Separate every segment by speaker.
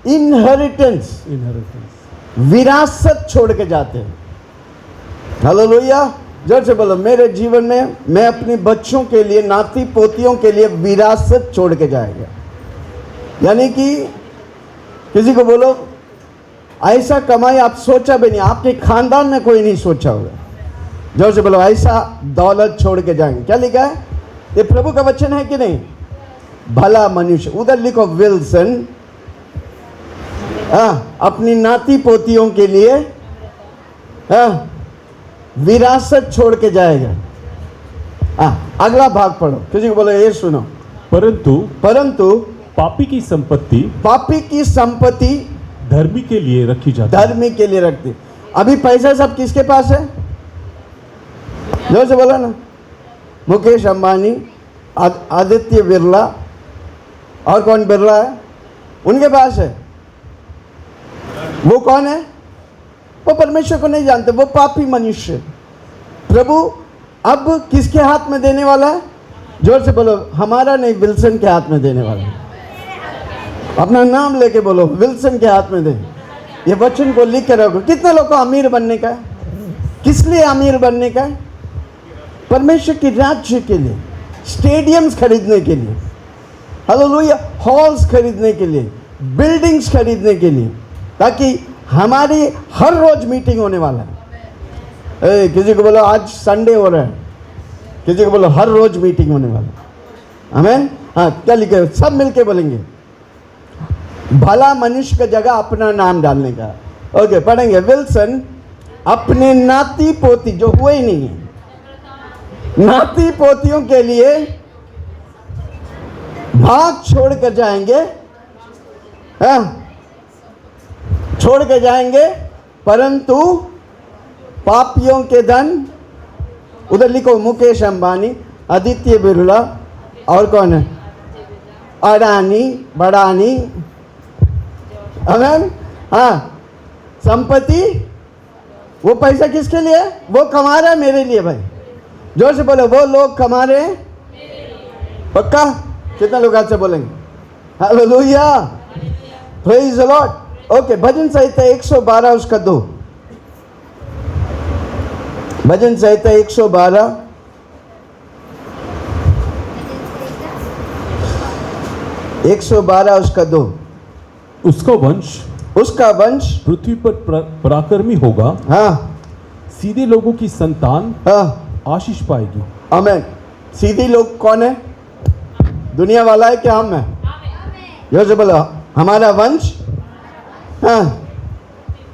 Speaker 1: Inheritance, विरासत छोड़ के जाते हैं। हालेलुया। जोर से बोलो, मेरे जीवन में मैं अपने बच्चों के लिए, नाती पोतियों के लिए विरासत छोड़ के जाएगा। यानी कि किसी को बोलो ऐसा कमाई आप सोचा भी नहीं, आपके खानदान में कोई नहीं सोचा होगा। जोर से बोलो, ऐसा दौलत छोड़ के जाएंगे। क्या लिखा है? ये प्रभु का वचन है कि नहीं? भला मनुष्य, उधर लिखो विल्सन, अपनी नाती पोतियों के लिए विरासत छोड़ के जाएगा। अगला भाग पढ़ो, किसी को बोलो ये सुनो। परंतु
Speaker 2: पापी की
Speaker 1: संपत्ति
Speaker 2: धर्मी के लिए रखी जाती,
Speaker 1: धर्मी के लिए रखती। अभी पैसा सब किसके पास है? जोर से बोला ना। मुकेश अंबानी, आदित्य बिरला, और कौन बिरला है, उनके पास है। वो कौन है? वो परमेश्वर को नहीं जानते, वो पापी मनुष्य। प्रभु अब किसके हाथ में देने वाला है? जोर से बोलो, हमारा नहीं, विल्सन के हाथ में देने वाला है। अपना नाम लेके बोलो, विल्सन के हाथ में दे। ये वचन को लिख के रखो। कितने लोग को अमीर बनने का है? किस लिए अमीर बनने का है? परमेश्वर के राज्य के लिए, स्टेडियम्स खरीदने के लिए, हालेलुया, हॉल्स खरीदने के लिए, बिल्डिंग्स खरीदने के लिए, ताकि हमारी हर रोज मीटिंग होने वाला है। किसी को बोलो आज संडे हो रहा है, किसी को बोलो हर रोज मीटिंग होने वाला है। आमीन। हाँ, क्या लिखे? सब मिलके बोलेंगे, भला मनुष्य का जगह अपना नाम डालने का। ओके, पढ़ेंगे। विल्सन अपने नाती पोती, जो हुए ही नहीं है, नाती पोतियों के लिए भाग छोड़ कर जाएंगे, छोड़ के जाएंगे, परंतु पापियों के धन, उधर लिखो मुकेश अंबानी, आदित्य बिरला, और कौन है? अडानी, बड़ानी। आमीन। हाँ, संपत्ति, वो पैसा किसके लिए? वो कमा रहा है मेरे लिए। भाई जोर से बोलो, वो लोग कमा रहे हैं। पक्का? कितना लोग आज से बोलेंगे? Hallelujah, praise the lord. Okay, भजन संहिता 112 उसका 2। भजन संहिता 112 उसका 2। उसका वंश
Speaker 2: पृथ्वी पर पराक्रमी होगा।
Speaker 1: हाँ,
Speaker 2: सीधे लोगों की संतान आशीष पाएगी।
Speaker 1: आमीन। सीधे लोग कौन है? दुनिया वाला है क्या? हम है। जोर से बोलो, हमारा वंश, हाँ,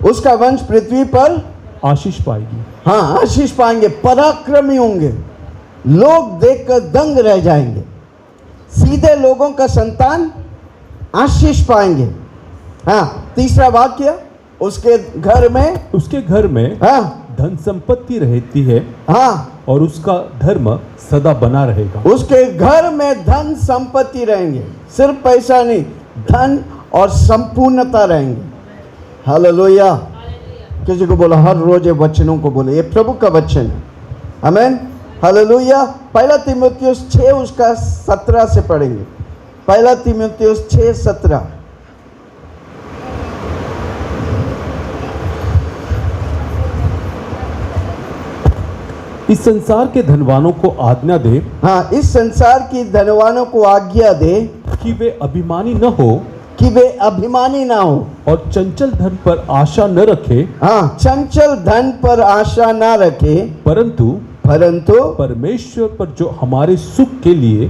Speaker 1: उसका वंश पृथ्वी पर
Speaker 2: आशीष पाएगी।
Speaker 1: हाँ, आशीष पाएंगे, पराक्रमी होंगे, लोग देखकर दंग रह जाएंगे। सीधे लोगों का संतान आशीष पाएंगे। हाँ, तीसरा वाक्य, उसके घर में हाँ
Speaker 2: धन संपत्ति रहती है।
Speaker 1: हाँ,
Speaker 2: और उसका धर्म सदा बना रहेगा।
Speaker 1: उसके घर में धन संपत्ति रहेंगे, सिर्फ पैसा नहीं, धन और संपूर्णता रहेंगे। हालेलुया। किसी को बोलो, हर रोज ये वचनों को बोले, ये प्रभु का वचन है। आमीन। हालेलुया। 1 तीमुथियुस 6 उसका 17 से पढ़ेंगे। 1 तीमुथियुस 6:17।
Speaker 2: इस संसार के धनवानों को आज्ञा दे।
Speaker 1: हाँ, इस संसार की धनवानों को आज्ञा दे
Speaker 2: कि वे अभिमानी न हो और चंचल धन पर आशा न रखे।
Speaker 1: हाँ, चंचल धन पर आशा न रखे, परंतु
Speaker 2: परमेश्वर पर जो हमारे सुख के लिए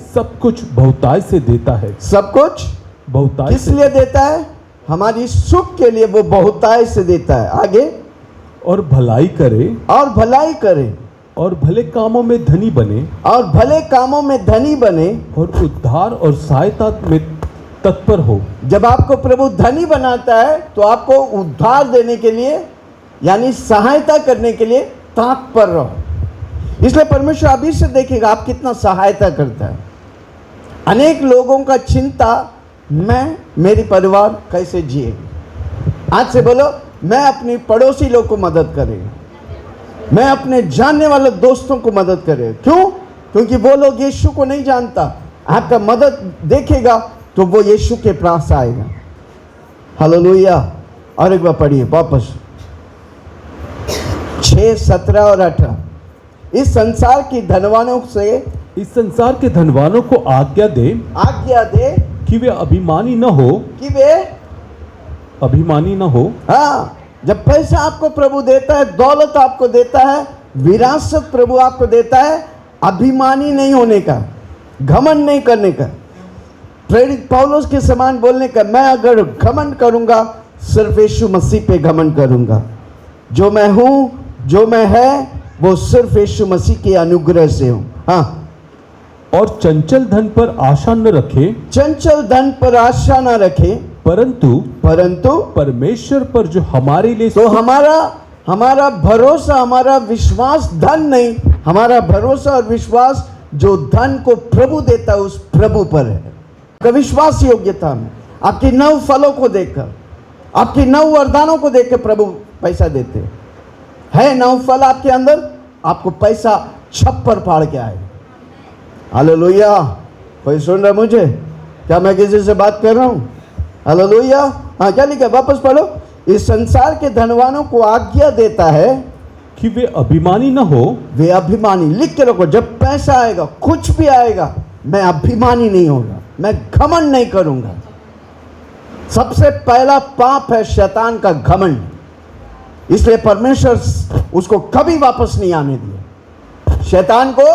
Speaker 2: सब कुछ बहुतायत से देता है।
Speaker 1: सब कुछ बहुतायत किस लिए देता है? हमारी सुख के लिए वो बहुतायत से देता है। आगे,
Speaker 2: और भलाई करे
Speaker 1: और
Speaker 2: भले कामों में धनी बने और उद्धार और सहायता में तत्पर हो।
Speaker 1: जब आपको प्रभु धनी बनाता है तो आपको उद्धार देने के लिए, यानी सहायता करने के लिए तत्पर रहो। इसलिए परमेश्वर अभी से देखेगा आप कितना सहायता करता है। अनेक लोगों का चिंता, मेरी परिवार कैसे जिएगी। आज से बोलो, मैं अपनी पड़ोसी लोग को मदद करेगा, मैं अपने जानने वाले दोस्तों को मदद करेगा। क्यों? क्योंकि वो लोग यीशु को नहीं जानता। आपका मदद देखेगा तो वो यीशु के पास आएगा। हालेलुया। और एक बार पढ़िए वापस 6, 17 और 18। इस संसार की धनवानों से
Speaker 2: इस संसार के धनवानों को आज्ञा दे कि वे अभिमानी न हो।
Speaker 1: हाँ, जब पैसा आपको प्रभु देता है, दौलत आपको देता है, विरासत प्रभु आपको देता है, अभिमानी नहीं होने का, घमंड नहीं करने का, प्रेरित पौलुस के समान बोलने का। मैं अगर घमंड करूंगा सिर्फ यीशु मसीह पे घमंड करूंगा। जो मैं हूं, जो मैं है, वो सिर्फ यीशु मसीह के अनुग्रह से हूं। हाँ,
Speaker 2: और चंचल धन पर आशा न रखे,
Speaker 1: चंचल धन पर आशा ना रखे, परंतु
Speaker 2: परमेश्वर पर जो हमारे लिए
Speaker 1: तो हमारा भरोसा, हमारा विश्वास धन नहीं, हमारा भरोसा और विश्वास जो धन को प्रभु देता है उस प्रभु पर है। आपका विश्वास योग्यता में, आपकी 9 फलों को देखकर, आपकी 9 वरदानों को देखकर प्रभु पैसा देते है। 9 फल आपके अंदर, आपको पैसा छप्पर फाड़ के आएगा। हालेलुया। कोई सुन रहा मुझे? क्या मैं किसी से बात कर रहा हूं? हालेलुया। हाँ, क्या लिखा? वापस पढ़ो। इस संसार के धनवानों को आज्ञा देता है
Speaker 2: कि वे अभिमानी न हो।
Speaker 1: वे अभिमानी, लिख के रखो। जब पैसा आएगा, कुछ भी आएगा, मैं अभिमानी नहीं होगा, मैं घमंड नहीं करूंगा। सबसे पहला पाप है शैतान का घमंड। इसलिए परमेश्वर उसको कभी वापस नहीं आने दिया। शैतान को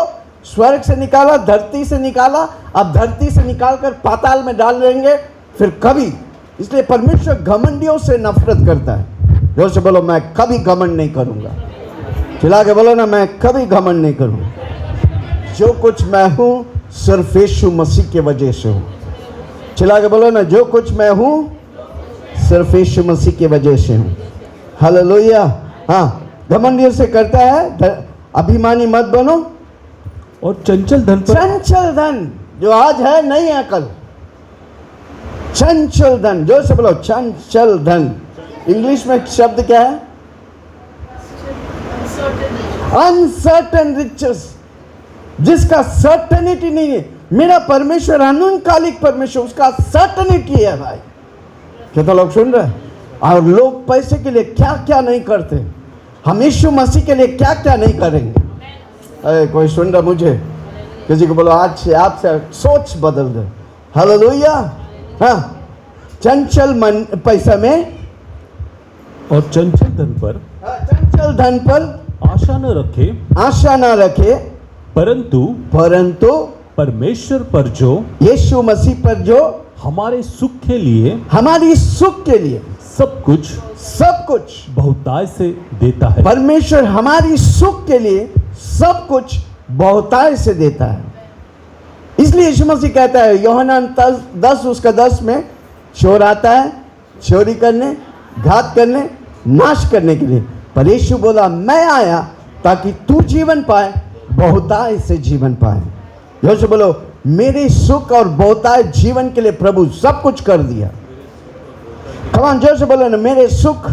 Speaker 1: स्वर्ग से निकाला, धरती से निकाला, अब धरती से निकालकर पाताल में डाल देंगे फिर कभी। इसलिए परमेश्वर घमंडियों से नफरत करता है। जोर से बोलो, मैं कभी घमंड नहीं करूंगा। चिल्ला के बोलो ना, मैं कभी घमंड नहीं करूंगा। जो कुछ मैं हूं सिर्फ यीशु मसीह के वजह से हूं। चिल्ला के बोलो ना, जो कुछ मैं हूं सिर्फ यीशु मसीह के वजह से हूं। हालेलुया। हाँ, घमंडियों से करता है, अभिमानी मत बनो।
Speaker 2: और चंचल धन
Speaker 1: जो आज है नहीं है कल। चंचल धन, जोर से बोलो, चंचल धन। इंग्लिश में शब्द क्या है? अनसर्टन रिचेस, जिसका सर्टेनिटी नहीं है। मेरा परमेश्वर अनकालिक परमेश्वर, उसका सर्टेनिटी है भाई। कितना लोग सुन रहे हैं? और लोग पैसे के लिए क्या क्या नहीं करते, हम यीशु मसीह के लिए क्या क्या नहीं करेंगे। अरे कोई सुन रहा मुझे? किसी को बोलो आज से आपसे सोच बदल दे। हालेलुया। हाँ, चंचल मन पैसा में
Speaker 2: और चंचल धन पर आशा न रखे, परंतु
Speaker 1: परमेश्वर पर जो, यीशु मसीह पर जो
Speaker 2: हमारी सुख के लिए सब कुछ बहुताय से देता है।
Speaker 1: परमेश्वर हमारी सुख के लिए सब कुछ बहुताय से देता है। इसलिए यीशु मसीह कहता है यूहन्ना 10 उसका 10 में, चोर आता है चोरी करने, घात करने, नाश करने के लिए, पर यीशु बोला मैं आया ताकि तू जीवन पाए, बहुताय से जीवन पाए। जोर से बोलो, मेरे सुख और बहुताय जीवन के लिए प्रभु सब कुछ कर दिया। कमान जोर से बोलो ना, मेरे सुख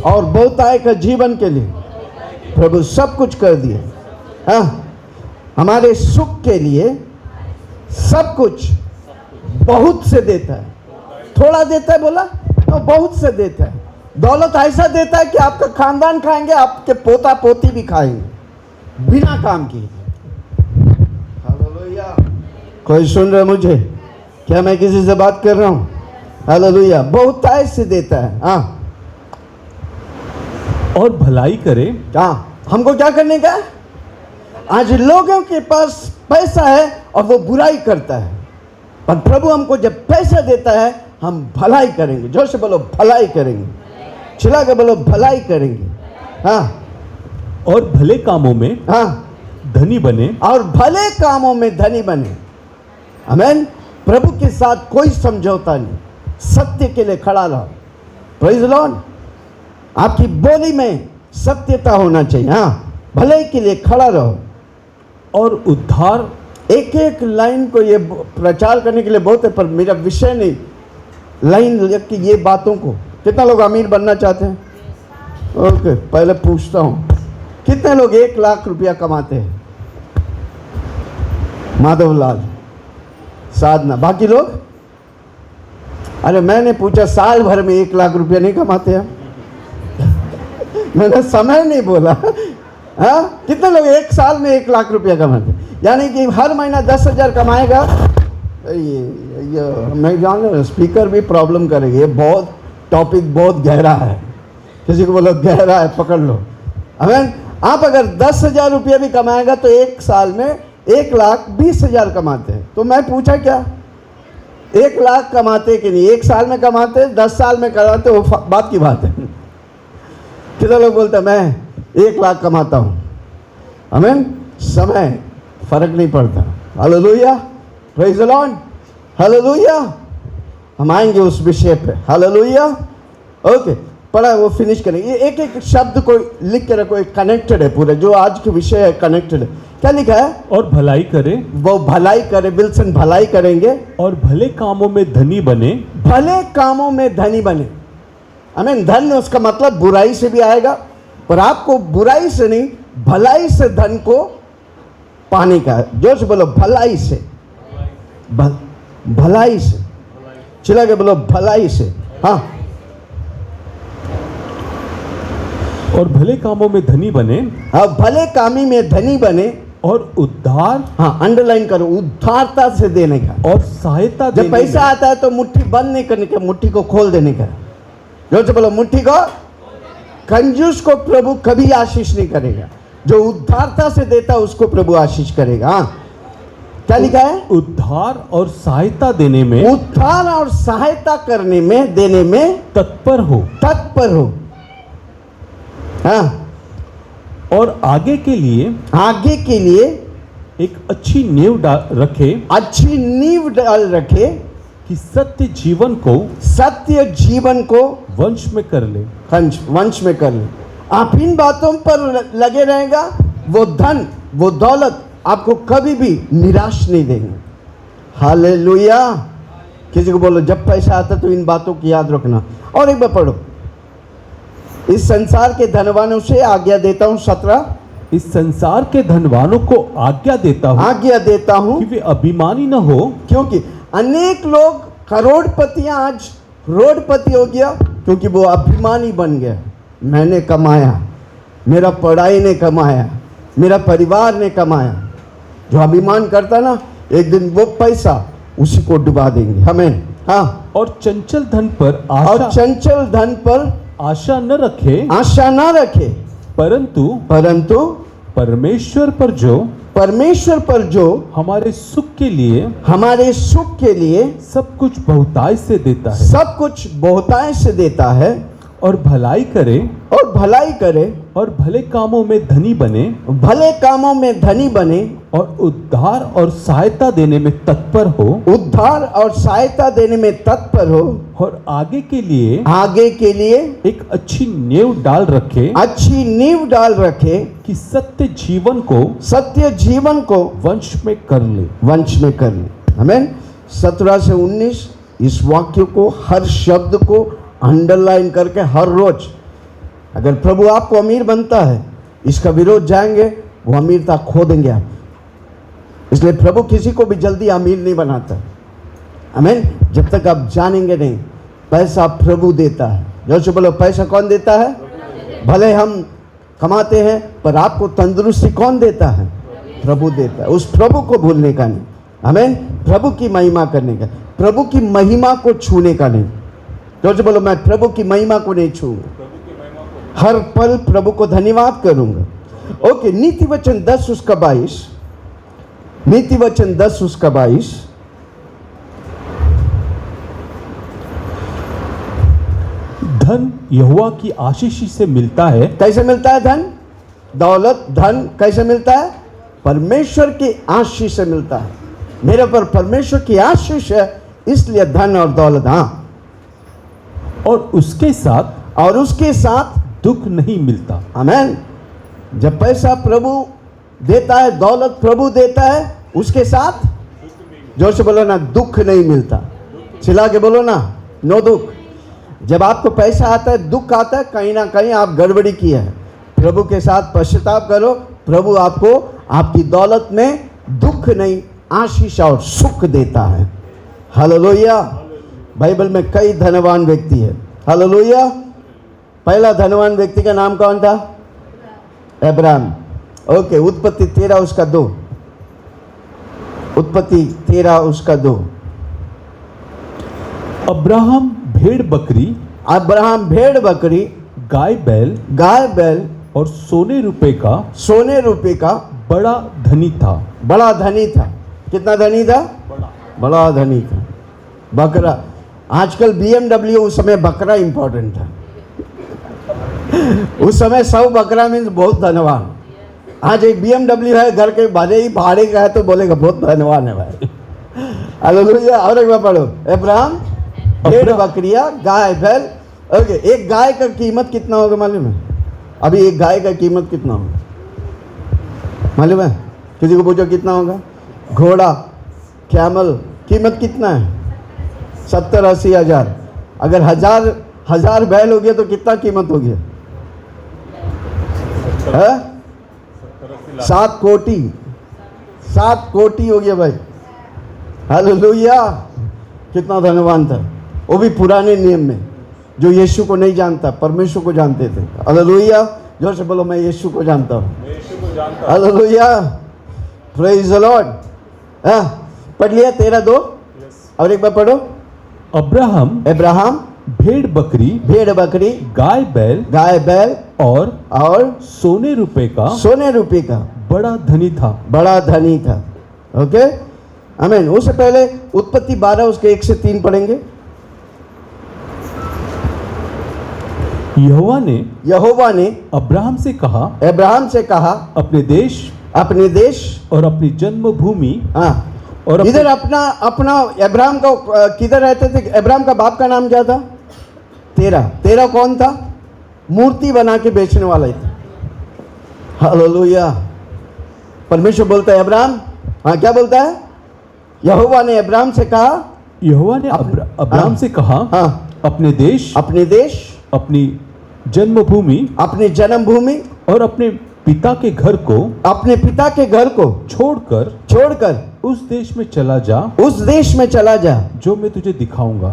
Speaker 1: और बहुताय का जीवन के लिए प्रभु सब कुछ कर दिया। हाँ, हमारे सुख के लिए सब कुछ बहुत से देता है। थोड़ा देता है बोला तो बहुत से देता है। दौलत ऐसा देता है कि आपका खानदान खाएंगे, आपके पोता पोती भी खाएंगे बिना काम किए। हालेलुया। कोई सुन रहा मुझे? क्या मैं किसी से बात कर रहा हूं? हालेलुया। बहुताय से देता है। हाँ,
Speaker 2: और भलाई करे।
Speaker 1: हाँ, हमको क्या करने का? आज लोगों के पास पैसा है और वो बुराई करता है, पर प्रभु हमको जब पैसा देता है हम भलाई करेंगे। जोर से बोलो, भलाई करेंगे। चिल्ला के बोलो, भलाई करेंगे। हाँ,
Speaker 2: और भले कामों में धनी बने,
Speaker 1: और भले कामों में धनी बने। आमीन। प्रभु के साथ कोई समझौता नहीं, सत्य के लिए खड़ा रहो। Praise the Lord. आपकी बोली में सत्यता होना चाहिए। हाँ, भले के लिए खड़ा रहो।
Speaker 2: और उद्धार,
Speaker 1: एक एक लाइन को ये प्रचार करने के लिए बहुत है, पर मेरा विषय नहीं। लाइन लिख के ये बातों को, कितना लोग अमीर बनना चाहते हैं? ओके, पहले पूछता हूँ, कितने लोग 1 लाख रुपया कमाते हैं? माधवलाल, साधना, बाकी लोग अरे मैंने पूछा साल भर में 1 लाख रुपया नहीं कमाते हम? मैंने समय नहीं बोला। हाँ, कितने लोग एक साल में 1 लाख रुपया कमाते? यानी कि हर महीना 10,000 कमाएगा। ये मैं जान रहा हूँ स्पीकर भी प्रॉब्लम करेगी। ये बहुत टॉपिक बहुत गहरा है, किसी को बोलो गहरा है पकड़ लो। अमेन। आप अगर 10,000 रुपया भी कमाएगा तो एक साल में 1,20,000 कमाते हैं। तो मैं पूछा क्या 1 लाख कमाते कि नहीं? एक साल में कमाते, 10 साल में कमाते, वो बात की बात है। कितने लोग बोलते हैं मैं 1 लाख कमाता हूँ? आमीन। समय फर्क नहीं पड़ता। Hallelujah, praise the Lord, hallelujah. हम आएंगे उस विषय पे, हालेलुया। ओके, पढ़ा वो फिनिश करेंगे। एक एक शब्द को लिख के रखो, एक कनेक्टेड है पूरे, जो आज के विषय है कनेक्टेड है। क्या लिखा है?
Speaker 2: और भलाई करे,
Speaker 1: वो भलाई करे, विल्सन भलाई करेंगे
Speaker 2: और भले कामों में धनी बने।
Speaker 1: भले कामों में धनी बने। आमीन। धन उसका मतलब बुराई से भी आएगा, पर आपको बुराई से नहीं भलाई से धन को पाने का है। जोर से बोलो भलाई से, भलाई से, चिल्ला के बोलो भलाई से। हाँ,
Speaker 2: और भले कामों में धनी बने।
Speaker 1: हाँ, भले कामी में धनी बने।
Speaker 2: और उद्धार,
Speaker 1: हाँ अंडरलाइन करो, उद्धारता से देने का।
Speaker 2: और सहायता
Speaker 1: जब पैसा आता है तो मुट्ठी बंद नहीं करने का, मुट्ठी को खोल देने का। जोर से बोलो मुट्ठी को। कंजूस को प्रभु कभी आशीष नहीं करेगा, जो उद्धारता से देता है उसको प्रभु आशीष करेगा। हाँ, क्या लिखा है?
Speaker 2: उद्धार और सहायता देने में,
Speaker 1: उद्धार और सहायता करने में, देने में
Speaker 2: तत्पर हो,
Speaker 1: तत्पर हो। हाँ,
Speaker 2: और आगे के लिए,
Speaker 1: आगे के लिए
Speaker 2: एक अच्छी नींव रखे,
Speaker 1: अच्छी नींव डाल रखे,
Speaker 2: कि सत्य जीवन को,
Speaker 1: सत्य जीवन को
Speaker 2: वंश में कर ले,
Speaker 1: वंश में कर ले। आप इन बातों पर लगे रहेगा, वो धन वो दौलत आपको कभी भी निराश नहीं देंगे। हालेलुया। किसी को बोलो जब पैसा आता तो इन बातों की याद रखना। और एक बार पढ़ो, इस संसार के धनवानों से आज्ञा देता हूँ। 17,
Speaker 2: इस संसार के धनवानों को आज्ञा देता हूँ
Speaker 1: कि
Speaker 2: वे अभिमानी न हो।
Speaker 1: क्योंकि अनेक लोग करोड़पतियां आज रोडपति हो गया, क्योंकि वो अभिमानी बन गया। मैंने कमाया, मेरा पढ़ाई ने कमाया, मेरा परिवार ने कमाया। जो अभिमान करता ना, एक दिन वो पैसा उसी को डुबा देंगे। हमें। हाँ,
Speaker 2: और चंचल धन पर आशा न रखे, परंतु परमेश्वर पर जो हमारे सुख के लिए सब कुछ बहुताय से देता है, और भलाई करे, और भले कामों में धनी बने, और उद्धार और सहायता देने में तत्पर हो, और आगे के लिए एक अच्छी नींव डाल रखे, कि सत्य जीवन को वंश में कर ले।
Speaker 1: आमीन। 17 से 19 इस वाक्य को, हर शब्द को अंडरलाइन करके हर रोज, अगर प्रभु आपको अमीर बनता है, इसका विरोध जाएंगे, वो अमीरता खो देंगे आप। इसलिए प्रभु किसी को भी जल्दी अमीर नहीं बनाता। आमीन। जब तक आप जानेंगे नहीं, पैसा प्रभु देता है। जैसे बोलो पैसा कौन देता है? भले हम कमाते हैं, पर आपको तंदुरुस्ती कौन देता है? प्रभु देता है। उस प्रभु को भूलने का नहीं। आमीन। प्रभु की महिमा करने का, प्रभु की महिमा को छूने का नहीं। जो बोलो मैं प्रभु की महिमा को नहीं छूऊंगा, हर पल प्रभु को धन्यवाद करूंगा। ओके, नीति वचन 10 उसका 22, नीति वचन 10 उसका 22।
Speaker 2: धन यहोवा की आशीष से मिलता है।
Speaker 1: कैसे मिलता है धन? दौलत, धन कैसे मिलता है? परमेश्वर की आशीष से मिलता है। मेरे पर परमेश्वर की आशीष है, इसलिए धन और दौलत। हाँ,
Speaker 2: और उसके साथ दुख नहीं मिलता।
Speaker 1: आमीन। जब पैसा प्रभु देता है, दौलत प्रभु देता है, उसके साथ जोर से बोलो ना, दुख नहीं मिलता। चिल्ला के बोलो ना, नो दुख। जब आपको पैसा आता है, दुख आता है, कहीं ना कहीं आप गड़बड़ी की है। प्रभु के साथ पश्चाताप करो, प्रभु आपको आपकी दौलत में दुख नहीं, आशीष और सुख देता है। हालेलुया। बाइबल में कई धनवान व्यक्ति है। हालेलुया। पहला धनवान व्यक्ति का नाम कौन था? अब्राहम। ओके, उत्पत्ति 13 उसका 2। उत्पत्ति 13 उसका 2।
Speaker 2: अब्राहम भेड़ बकरी,
Speaker 1: अब्राहम भेड़ बकरी,
Speaker 2: गाय बैल और सोने रुपए का बड़ा धनी था।
Speaker 1: बड़ा धनी था। कितना धनी था? बड़ा धनी था। बकरा, आजकल BMW, उस समय बकरा इंपॉर्टेंट था। उस समय 100 बकरा मीन्स बहुत धनवान। आज एक BMW है, घर के भले ही भाड़े का है तो बोलेगा बहुत धनवान है भाई। हालेलुया। और एक बार पढ़ो, अब्राहम भेड़ बकरियां, गाय बैल। ओके, एक गाय का कीमत कितना होगा मालूम है? अभी एक गाय का कीमत कितना होगा मालूम है? किसी को पूछो कितना होगा? घोड़ा, कैमल, कीमत कितना है? 70-80 हज़ार। अगर हजार बैल हो गया तो कितना कीमत हो गया? 7 कोटी। 7 कोटी हो गया भाई। हालेलुया। कितना धनवान था वो भी पुराने नियम में, जो यीशु को नहीं जानता, परमेश्वर को जानते थे। हालेलुया। जोर से बोलो, मैं यीशु को जानता हूँ। हालेलुया। Praise the Lord. पढ़ लिया 13:2। और एक बार पढ़ो। अब्राहम
Speaker 2: भेड़ बकरी,
Speaker 1: गाय बैल और
Speaker 2: सोने रुपए का बड़ा
Speaker 1: धनी था। ओके, आमीन। उससे पहले उत्पत्ति 12 उसके 1 से 3 पढ़ेंगे। यहोवा ने
Speaker 2: अब्राहम से कहा,
Speaker 1: अपने देश
Speaker 2: और अपनी जन्मभूमि।
Speaker 1: और इधर अपना अब्राहम का किधर रहते थे? अब्राहम का बाप का नाम क्या था? तेरा कौन था? मूर्ति बना के बेचने वाला ही था। हालेलुया। परमेश्वर बोलता है अब्राहम, क्या बोलता है? यहोवा ने अब्राहम से कहा,
Speaker 2: अब्राहम से कहा, अपने देश, अपनी जन्मभूमि और अपने पिता के घर को छोड़कर उस देश में चला जा जो मैं तुझे दिखाऊंगा।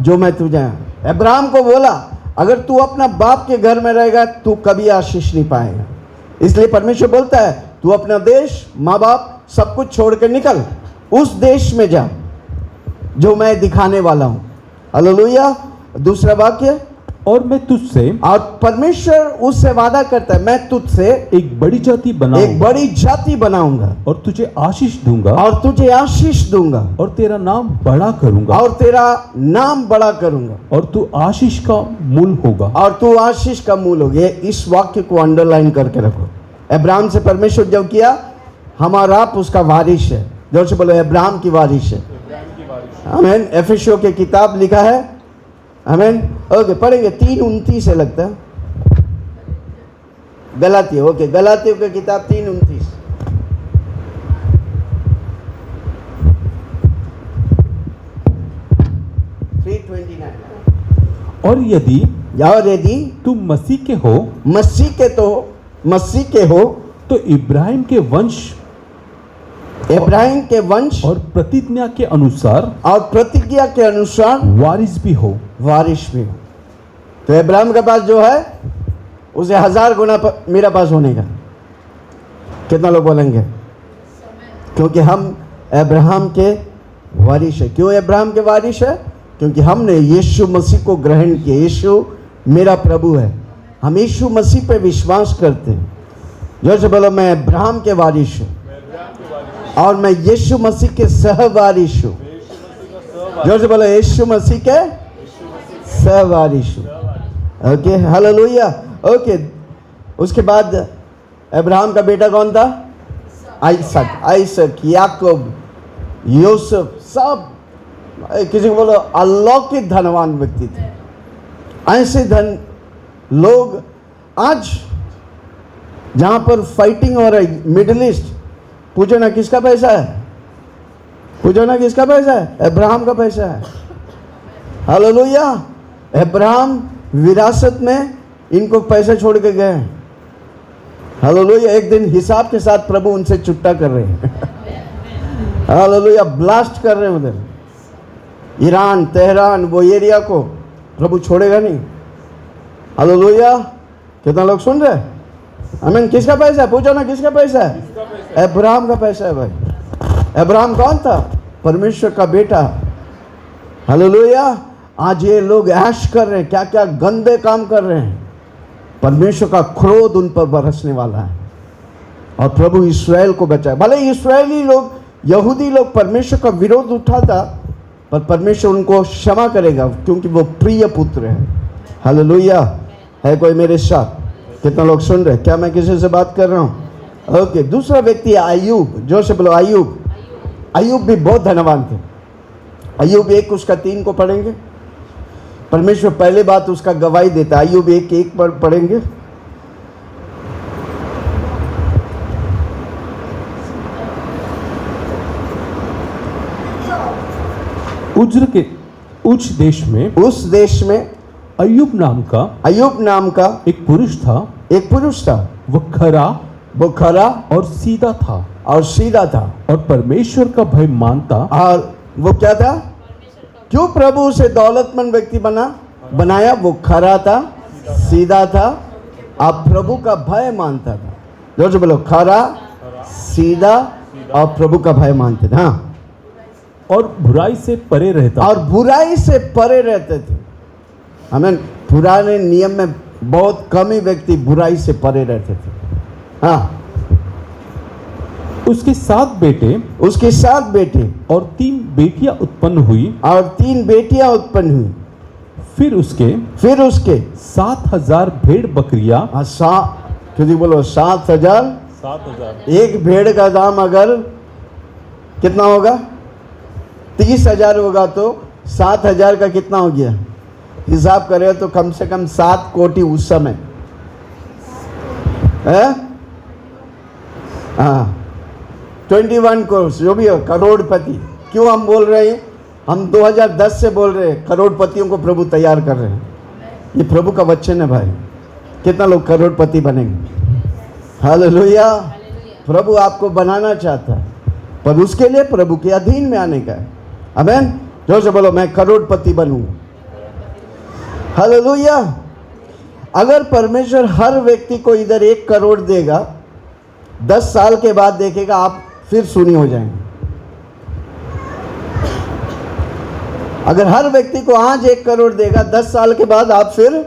Speaker 1: अब्राहम को बोला, अगर तू अपना बाप के घर में रहेगा तू कभी आशीष नहीं पाएगा। इसलिए परमेश्वर बोलता है, तू अपना देश, माँ बाप सब कुछ छोड़ कर निकल, उस देश में जा जो मैं दिखाने वाला हूं। हालेलुया। दूसरा वाक्य,
Speaker 2: और मैं तुझसे,
Speaker 1: और परमेश्वर उससे वादा करता है, मैं तुझसे
Speaker 2: एक बड़ी जाति बनाऊंगा
Speaker 1: और
Speaker 2: तुझे आशीष दूंगा
Speaker 1: और
Speaker 2: तेरा नाम बड़ा करूंगा और तू आशीष का मूल होगा।
Speaker 1: इस वाक्य को अंडरलाइन करके रखो। अब्राहम से परमेश्वर जब किया, हमारा आप उसका वारिश है। जोर से बोलो, अब्राहम की वारिश है। आमीन। एफेसियों की किताब लिखा है। आमीन। ओके, पढ़ेंगे 3:29 से लगता है। गलातियों, ओके, गलातियों की किताब 3:29।
Speaker 2: और यदि तुम मसीह के हो तो इब्राहिम के वंश और प्रतिज्ञा के अनुसार वारिस भी हो।
Speaker 1: तो इब्राहिम के पास जो है उसे 1000 गुना मेरा पास होने का। कितना लोग बोलेंगे? क्योंकि हम अब्राहम के वारिस है। क्यों अब्राहम के वारिस है? क्योंकि हमने यीशु मसीह को ग्रहण किया। यीशु मेरा प्रभु है। हम यीशु मसीह पे विश्वास करते हैं। जोर से बोलो, मैं अब्राहम के वारिस हूँ और मैं यीशु मसीह के सहवारिश हूँ। जोर से बोलो, यीशु मसीह के सहवारिश हूँ। Okay, hallelujah. ओके, उसके बाद अब्राहम का बेटा कौन था? आइसक, याकूब, यूसुफ, सब किसी को बोलो अलौकिक धनवान व्यक्ति थे। ऐसे धन लोग आज जहाँ पर फाइटिंग हो रही, मिडिल ईस्ट, पूछो ना किसका पैसा है? अब्राहम का पैसा है। हालेलुया। अब्राहम विरासत में इनको पैसे छोड़ के गए। हालेलुया। एक दिन हिसाब के साथ प्रभु उनसे चुट्टा कर रहे हैं। हालेलुया। ब्लास्ट कर रहे हैं उधर। ईरान, तेहरान, वो एरिया को प्रभु छोड़ेगा नहीं। हालेलुया। कितना लोग सुन रहे हैं? आमीन। किसका पैसा है? पूछो ना, किसका पैसा है? अब्राहम का पैसा है भाई। अब्राहम कौन था? परमेश्वर का बेटा। हालेलुया। आज ये लोग ऐश कर रहे हैं, क्या क्या गंदे काम कर रहे हैं। परमेश्वर का क्रोध उन पर बरसने वाला है और प्रभु इस्राएल को बचाए। भले इस्राएली लोग, यहूदी लोग परमेश्वर का विरोध उठाता, पर परमेश्वर उनको क्षमा करेगा क्योंकि वो प्रिय पुत्र है। हालेलुया। है कोई मेरे साथ? कितना लोग सुन रहे? क्या मैं किसी से बात कर रहा हूँ? ओके। दूसरा व्यक्ति है अय्यूब। जो से बोलो अय्यूब। अय्यूब भी बहुत धनवान थे। अय्यूब 1 उसका 3 को पढ़ेंगे। परमेश्वर पहले बात उसका गवाही देता है। अय्यूब 1:1 पर पढ़ेंगे।
Speaker 2: उज्र के उच्च देश में,
Speaker 1: उस देश में
Speaker 2: अय्यूब नाम का
Speaker 1: एक पुरुष था। वो खरा
Speaker 2: और सीधा था और परमेश्वर का भय मानता।
Speaker 1: और वो क्या था? क्यों प्रभु उसे दौलतमंद व्यक्ति बनाया? वो खरा था, सीधा था, आप प्रभु का भय मानता था। जोर से बोलो, खरा, सीधा और प्रभु का भय मानते थे। हाँ।
Speaker 2: और बुराई से परे
Speaker 1: रहते थे। आमीन। पुराने नियम में बहुत कम ही व्यक्ति बुराई से परे रहते थे। हाँ।
Speaker 2: उसके 7 बेटे और 3 बेटियां उत्पन्न हुई। फिर उसके 7,000 भेड़ बकरियां।
Speaker 1: क्योंकि बोलो 7,000। एक भेड़ का दाम अगर कितना होगा? 30,000 होगा तो 7,000 का कितना हो गया? हिसाब करें तो कम से कम 7 कोटि उस समय है। हाँ, 21 करोड़, जो भी हो, करोड़पति। क्यों हम बोल रहे हैं? हम 2010 से बोल रहे हैं करोड़पतियों को प्रभु तैयार कर रहे हैं। ये प्रभु का वचन है भाई। कितना लोग करोड़पति बनेंगे? हालेलुया। प्रभु आपको बनाना चाहता है, पर उसके लिए प्रभु के अधीन में आने का है। आमीन। जोर से बोलो, मैं करोड़पति बनूंगा। हालेलुया। अगर परमेश्वर हर व्यक्ति को इधर 1 करोड़ देगा, 10 साल के बाद देखेगा आप फिर शून्य हो जाएंगे। अगर हर व्यक्ति को आज 1 करोड़ देगा, 10 साल के बाद आप फिर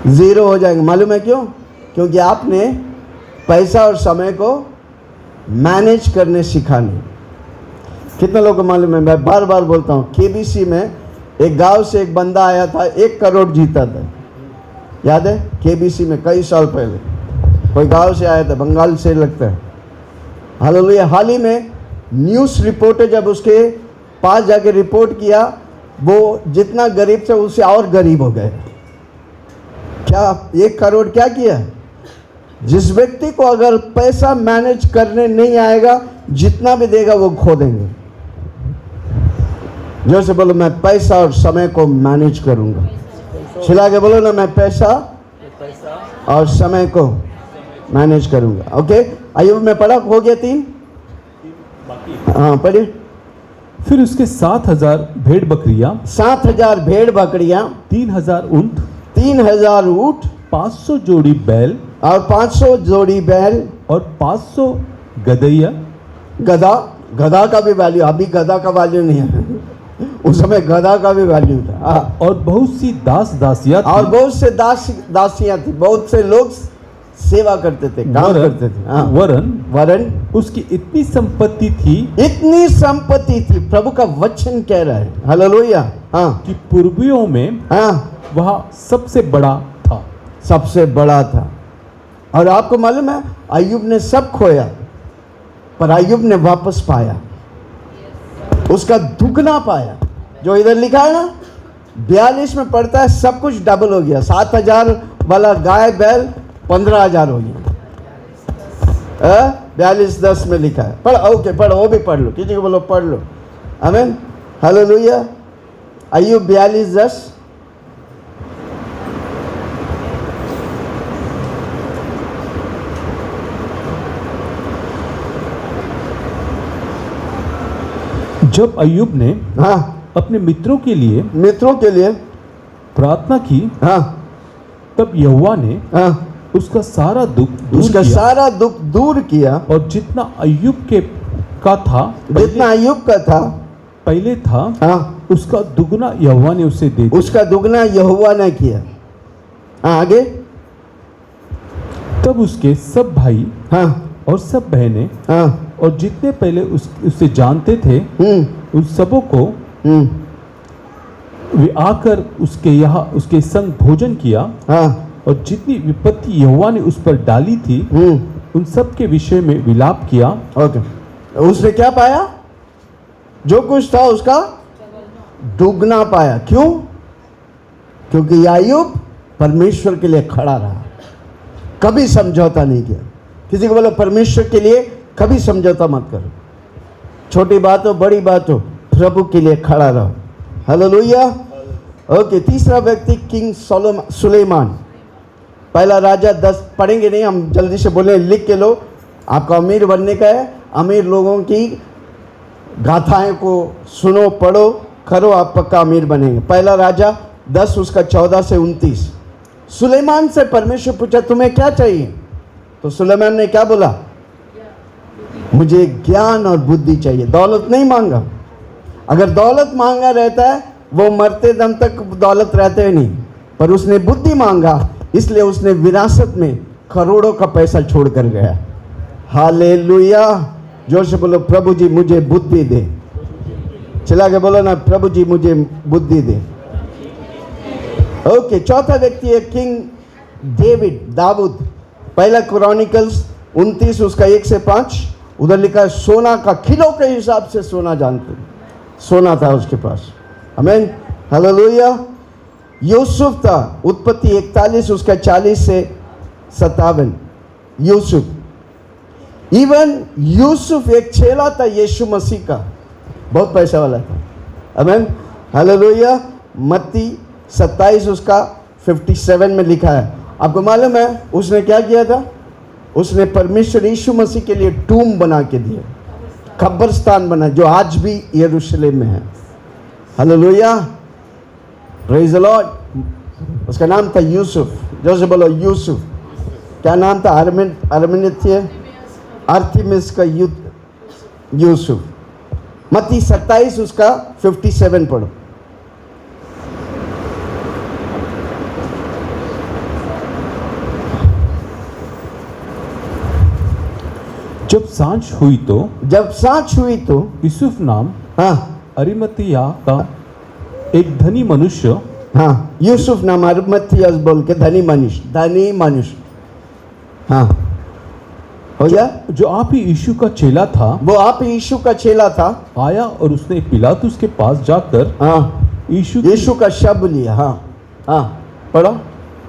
Speaker 1: जीरो हो जाएंगे। मालूम है क्यों? क्योंकि आपने पैसा और समय को मैनेज करने सीखा नहीं। कितने लोगों को मालूम है? मैं बार बार बोलता हूँ, केबीसी में एक गांव से एक बंदा आया था, 1 करोड़ जीता था। याद है? केबीसी में कई साल पहले कोई गांव से आया था, बंगाल से लगता है। हालेलुया। हाल ही में न्यूज़ रिपोर्टर जब उसके पास जाके रिपोर्ट किया, वो जितना गरीब था उससे और गरीब हो गए। क्या 1 करोड़ क्या किया? जिस व्यक्ति को अगर पैसा मैनेज करने नहीं आएगा, जितना भी देगा वो खो देंगे। जैसे बोलो, मैं पैसा और समय को मैनेज करूंगा। चिल्ला के बोलो ना, मैं पैसा और समय को मैनेज करूंगा। ओके। अय्यूब में पढ़ा, हो गया 3। हाँ पढ़िए।
Speaker 2: फिर उसके 7,000 भेड़ बकरियां, 3,000 ऊंट, 500 जोड़ी बैल
Speaker 1: और 500 जोड़ी बैल
Speaker 2: और 500 गदैया।
Speaker 1: गधा का भी वैल्यू, अभी गधा का वैल्यू नहीं है, उस समय गधा का भी वैल्यू था।
Speaker 2: और बहुत सी दासियां थी।
Speaker 1: और बहुत से दासियां थी। बहुत से लोग सेवा करते थे, काम करते थे। वरन
Speaker 2: उसकी इतनी संपत्ति थी,
Speaker 1: प्रभु का वचन कह रहा है। हालेलुया। हाँ,
Speaker 2: कि पूर्वियों में वह सबसे बड़ा था।
Speaker 1: और आपको मालूम है, अय्यूब ने सब खोया, पर अय्यूब ने वापस पाया, उसका दुगना पाया। जो इधर लिखा है ना, 42 में पढ़ता है, सब कुछ डबल हो गया। 7,000 वाला गाय बैल 15,000 हो गया। 42:10 में लिखा है। पढ़, ओके पढ़, वो भी पढ़ लो, किसी को बोलो पढ़ लो। आमीन। हालेलुया। अय्यूब 42:10।
Speaker 2: जब अय्यूब ने
Speaker 1: हाँ
Speaker 2: अपने मित्रों के लिए प्रार्थना की,
Speaker 1: हाँ
Speaker 2: तब यहोवा ने
Speaker 1: हाँ
Speaker 2: उसका सारा दुख
Speaker 1: उसका
Speaker 2: दूर किया
Speaker 1: सारा दुख दूर किया,
Speaker 2: और जितना अय्यूब का था
Speaker 1: जितना अय्यूब का था
Speaker 2: पहले था,
Speaker 1: हाँ
Speaker 2: उसका दुगना यहोवा ने उसे दे दिया।
Speaker 1: उसका दुगना यहोवा ने किया। हाँ आगे।
Speaker 2: तब उसके सब भाई
Speaker 1: हाँ
Speaker 2: और सब बहनें
Speaker 1: हाँ
Speaker 2: और जितने पहले उसे जानते थे उन सबों को वे आकर उसके संग भोजन किया,
Speaker 1: हाँ
Speaker 2: और जितनी विपत्ति यहोवा ने उस पर डाली थी उन सब के विषय में विलाप किया।
Speaker 1: ओके, उसने क्या पाया? जो कुछ था उसका दुगना पाया। क्यों? क्योंकि अय्यूब परमेश्वर के लिए खड़ा रहा, कभी समझौता नहीं किया। किसी को बोलो परमेश्वर के लिए कभी समझौता मत करो, छोटी बात हो बड़ी बात हो, प्रभु के लिए खड़ा रहो। हालेलुया। ओके, तीसरा व्यक्ति किंग सुलेमान, पहला राजा 10 पढ़ेंगे नहीं, हम जल्दी से बोले, लिख के लो। आपको अमीर बनने का है, अमीर लोगों की गाथाएं को सुनो, पढ़ो, करो, आप पक्का अमीर बनेंगे। पहला राजा 10 उसका 14 से 29। सुलेमान से परमेश्वर पूछा तुम्हें क्या चाहिए? तो सुलेमान ने क्या बोला? मुझे ज्ञान और बुद्धि चाहिए। दौलत नहीं मांगा। अगर दौलत मांगा रहता है वो मरते दम तक दौलत रहते नहीं, पर उसने बुद्धि मांगा, इसलिए उसने विरासत में करोड़ों का पैसा छोड़ कर गया। हालेलुया। जोर से बोलो प्रभु जी मुझे बुद्धि दे। चला के बोलो ना, प्रभु जी मुझे बुद्धि दे। ओके, चौथा व्यक्ति है किंग डेविड, दाऊद। पहला क्रॉनिकल्स 29 उसका 1 से 5, उधर लिखा है सोना का किलो के हिसाब से सोना जानते, सोना था उसके पास। आमीन, हालेलुया। यूसुफ था, उत्पत्ति 41 उसका 40 से 57। यूसुफ, इवन यूसुफ एक चेला था यीशु मसीह का, बहुत पैसा वाला था। आमीन, हालेलुया। मत्ती 27 उसका 57 में लिखा है। आपको मालूम है उसने क्या किया था? उसने परमेश्वर यीशु मसीह के लिए टूम बना के दिया, कब्रिस्तान बना, जो आज भी यरूशलेम में है। Hallelujah, praise the Lord. उसका नाम था यूसुफ। जैसे बोलो यूसुफ। क्या नाम था? आर्थिमिस का यूसुफ। मत्ती 27 उसका 57 पढ़ो।
Speaker 2: जब सांझ हुई तो यूसुफ नाम अरिमतिया का एक धनी मनुष्य,
Speaker 1: हाँ, यूसुफ नाम अरिमतिया बोल के धनी मनुष्य, हाँ, हो गया।
Speaker 2: जो आप ही यीशु का चेला था,
Speaker 1: वो आप ही यीशु का चेला था,
Speaker 2: आया और उसने पिलातुस के पास जाकर
Speaker 1: यीशु का शव लिया। हाँ पढ़ो।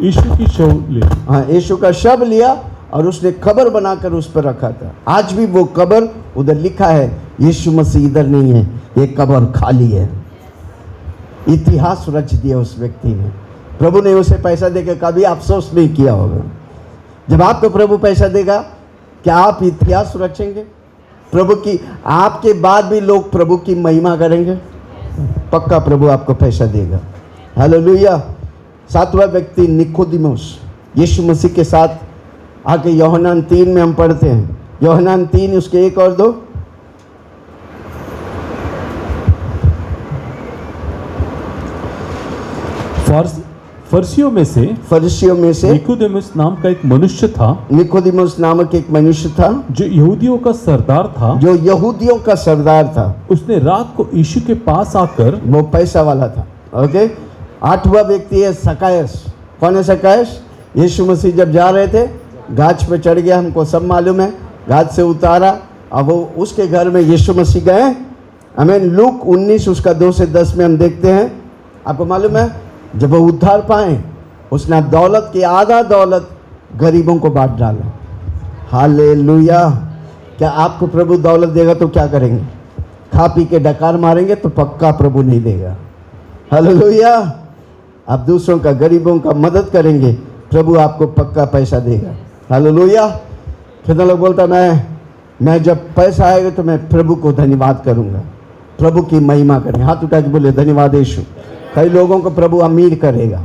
Speaker 2: यीशु की शव लिया,
Speaker 1: हाँ, यीशु का शव लिया और उसने कब्र बनाकर उस पर रखा था। आज भी वो कब्र, उधर लिखा है यीशु मसीह इधर नहीं है, ये कब्र खाली है। इतिहास रच दिया उस व्यक्ति ने। प्रभु ने उसे पैसा देकर कभी अफसोस नहीं किया होगा। जब आपको प्रभु पैसा देगा, क्या आप इतिहास रचेंगे? प्रभु की, आपके बाद भी लोग प्रभु की महिमा करेंगे, पक्का प्रभु आपको पैसा देगा। हालेलुया। सातवां व्यक्ति निकोदिमुस, यीशु मसीह के साथ आके यूहन्ना 3 में हम पढ़ते हैं। यूहन्ना 3 उसके 1 और 2।
Speaker 2: फरिसियों में से निकोदेमुस नाम का एक मनुष्य था।
Speaker 1: निकोदेमुस नामक एक मनुष्य था
Speaker 2: जो यहूदियों का सरदार था। उसने रात को यीशु के पास आकर,
Speaker 1: वो पैसा वाला था। ओके, 8वां व्यक्ति है सकायस। कौन है सकायस? यीशु मसीह जब जा रहे थे, गाछ पे चढ़ गया, हमको सब मालूम है, गाछ से उतारा, अब वो उसके घर में यीशु मसीह गए। आमीन। लूक 19 उसका 2 से 10 में हम देखते हैं। आपको मालूम है जब वो उद्धार पाए, उसने दौलत की आधा दौलत गरीबों को बांट डाला। हालेलुया। क्या आपको प्रभु दौलत देगा तो क्या करेंगे? खा पी के डकार मारेंगे तो पक्का प्रभु नहीं देगा। हालेलुया। आप दूसरों का, गरीबों का मदद करेंगे, प्रभु आपको पक्का पैसा देगा। हालेलुया। कितना लोग बोलता मैं जब पैसा आएगा तो मैं प्रभु को धन्यवाद करूंगा। प्रभु की महिमा करें। हाथ उठा के बोले धन्यवाद यीशु। कई लोगों को प्रभु अमीर करेगा।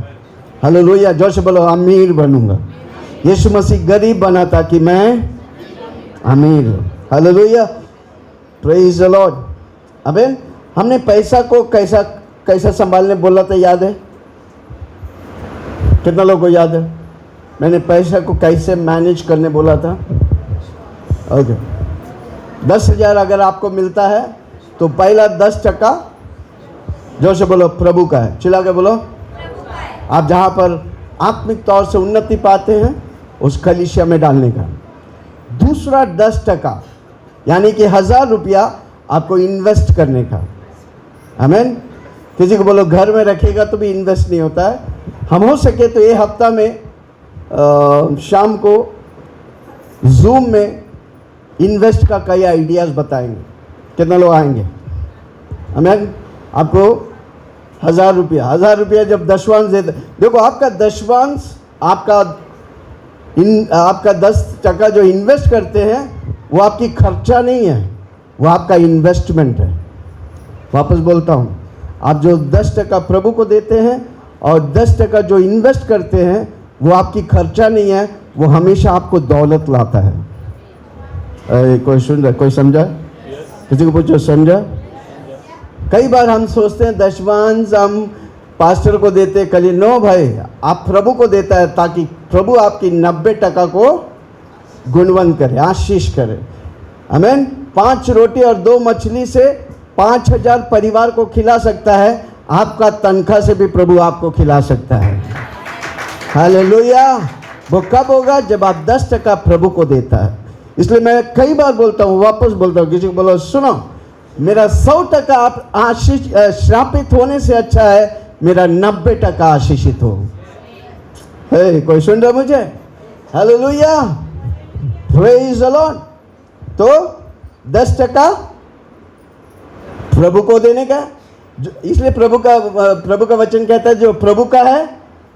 Speaker 1: हालेलुया, जोर से बोलो अमीर बनूंगा। यीशु मसीह गरीब बना ताकि मैं अमीर हूँ। Hallelujah, praise the Lord. आमीन। हमने पैसा को कैसा कैसा संभालने बोला था, याद है? कितना लोगों को याद है? मैंने पैसा को कैसे मैनेज करने बोला था। ओके, 10,000 अगर आपको मिलता है तो पहला 10% जोर से बोलो प्रभु का है। चिल्ला के बोलो। आप जहाँ पर आत्मिक तौर से उन्नति पाते हैं उस कलीसिया में डालने का। दूसरा 10% यानी कि 1,000 रुपया आपको इन्वेस्ट करने का। आमीन। किसी को बोलो घर में रखेगा तो भी इन्वेस्ट नहीं होता है। हम हो सके तो ये हफ्ता में शाम को जूम में इन्वेस्ट का कई आइडियाज़ बताएंगे। कितना लोग आएंगे? आमीन। आपको 1,000 रुपया जब दशवांश देते, देखो आपका दशवांश आपका 10% जो इन्वेस्ट करते हैं वो आपकी खर्चा नहीं है, वो आपका इन्वेस्टमेंट है। वापस बोलता हूँ, आप जो 10% प्रभु को देते हैं और 10% जो इन्वेस्ट करते हैं वो आपकी खर्चा नहीं है, वो हमेशा आपको दौलत लाता है। कोई सुन रहा, कोई समझा? किसी को पूछो समझा? कई बार हम सोचते हैं दशवांश हम पास्टर को देते कली। नो भाई, आप प्रभु को देता है ताकि प्रभु आपकी 90% को गुणवंत करे, आशीष करे। आमीन। 5 रोटी और 2 मछली से 5,000 परिवार को खिला सकता है। आपका तनख्वाह से भी प्रभु आपको खिला सकता है। हालेलुया। वो कब होगा? जब आप 10% प्रभु को देता है। इसलिए मैं कई बार बोलता हूँ, वापस बोलता हूँ, किसी को बोलो सुनो, मेरा 100% आप आशीष श्रापित होने से अच्छा है मेरा 90% आशीषित हो। कोई सुन रहा मुझे? Hallelujah, praise the Lord. तो 10% प्रभु को देने का, इसलिए प्रभु का वचन कहता है जो प्रभु का है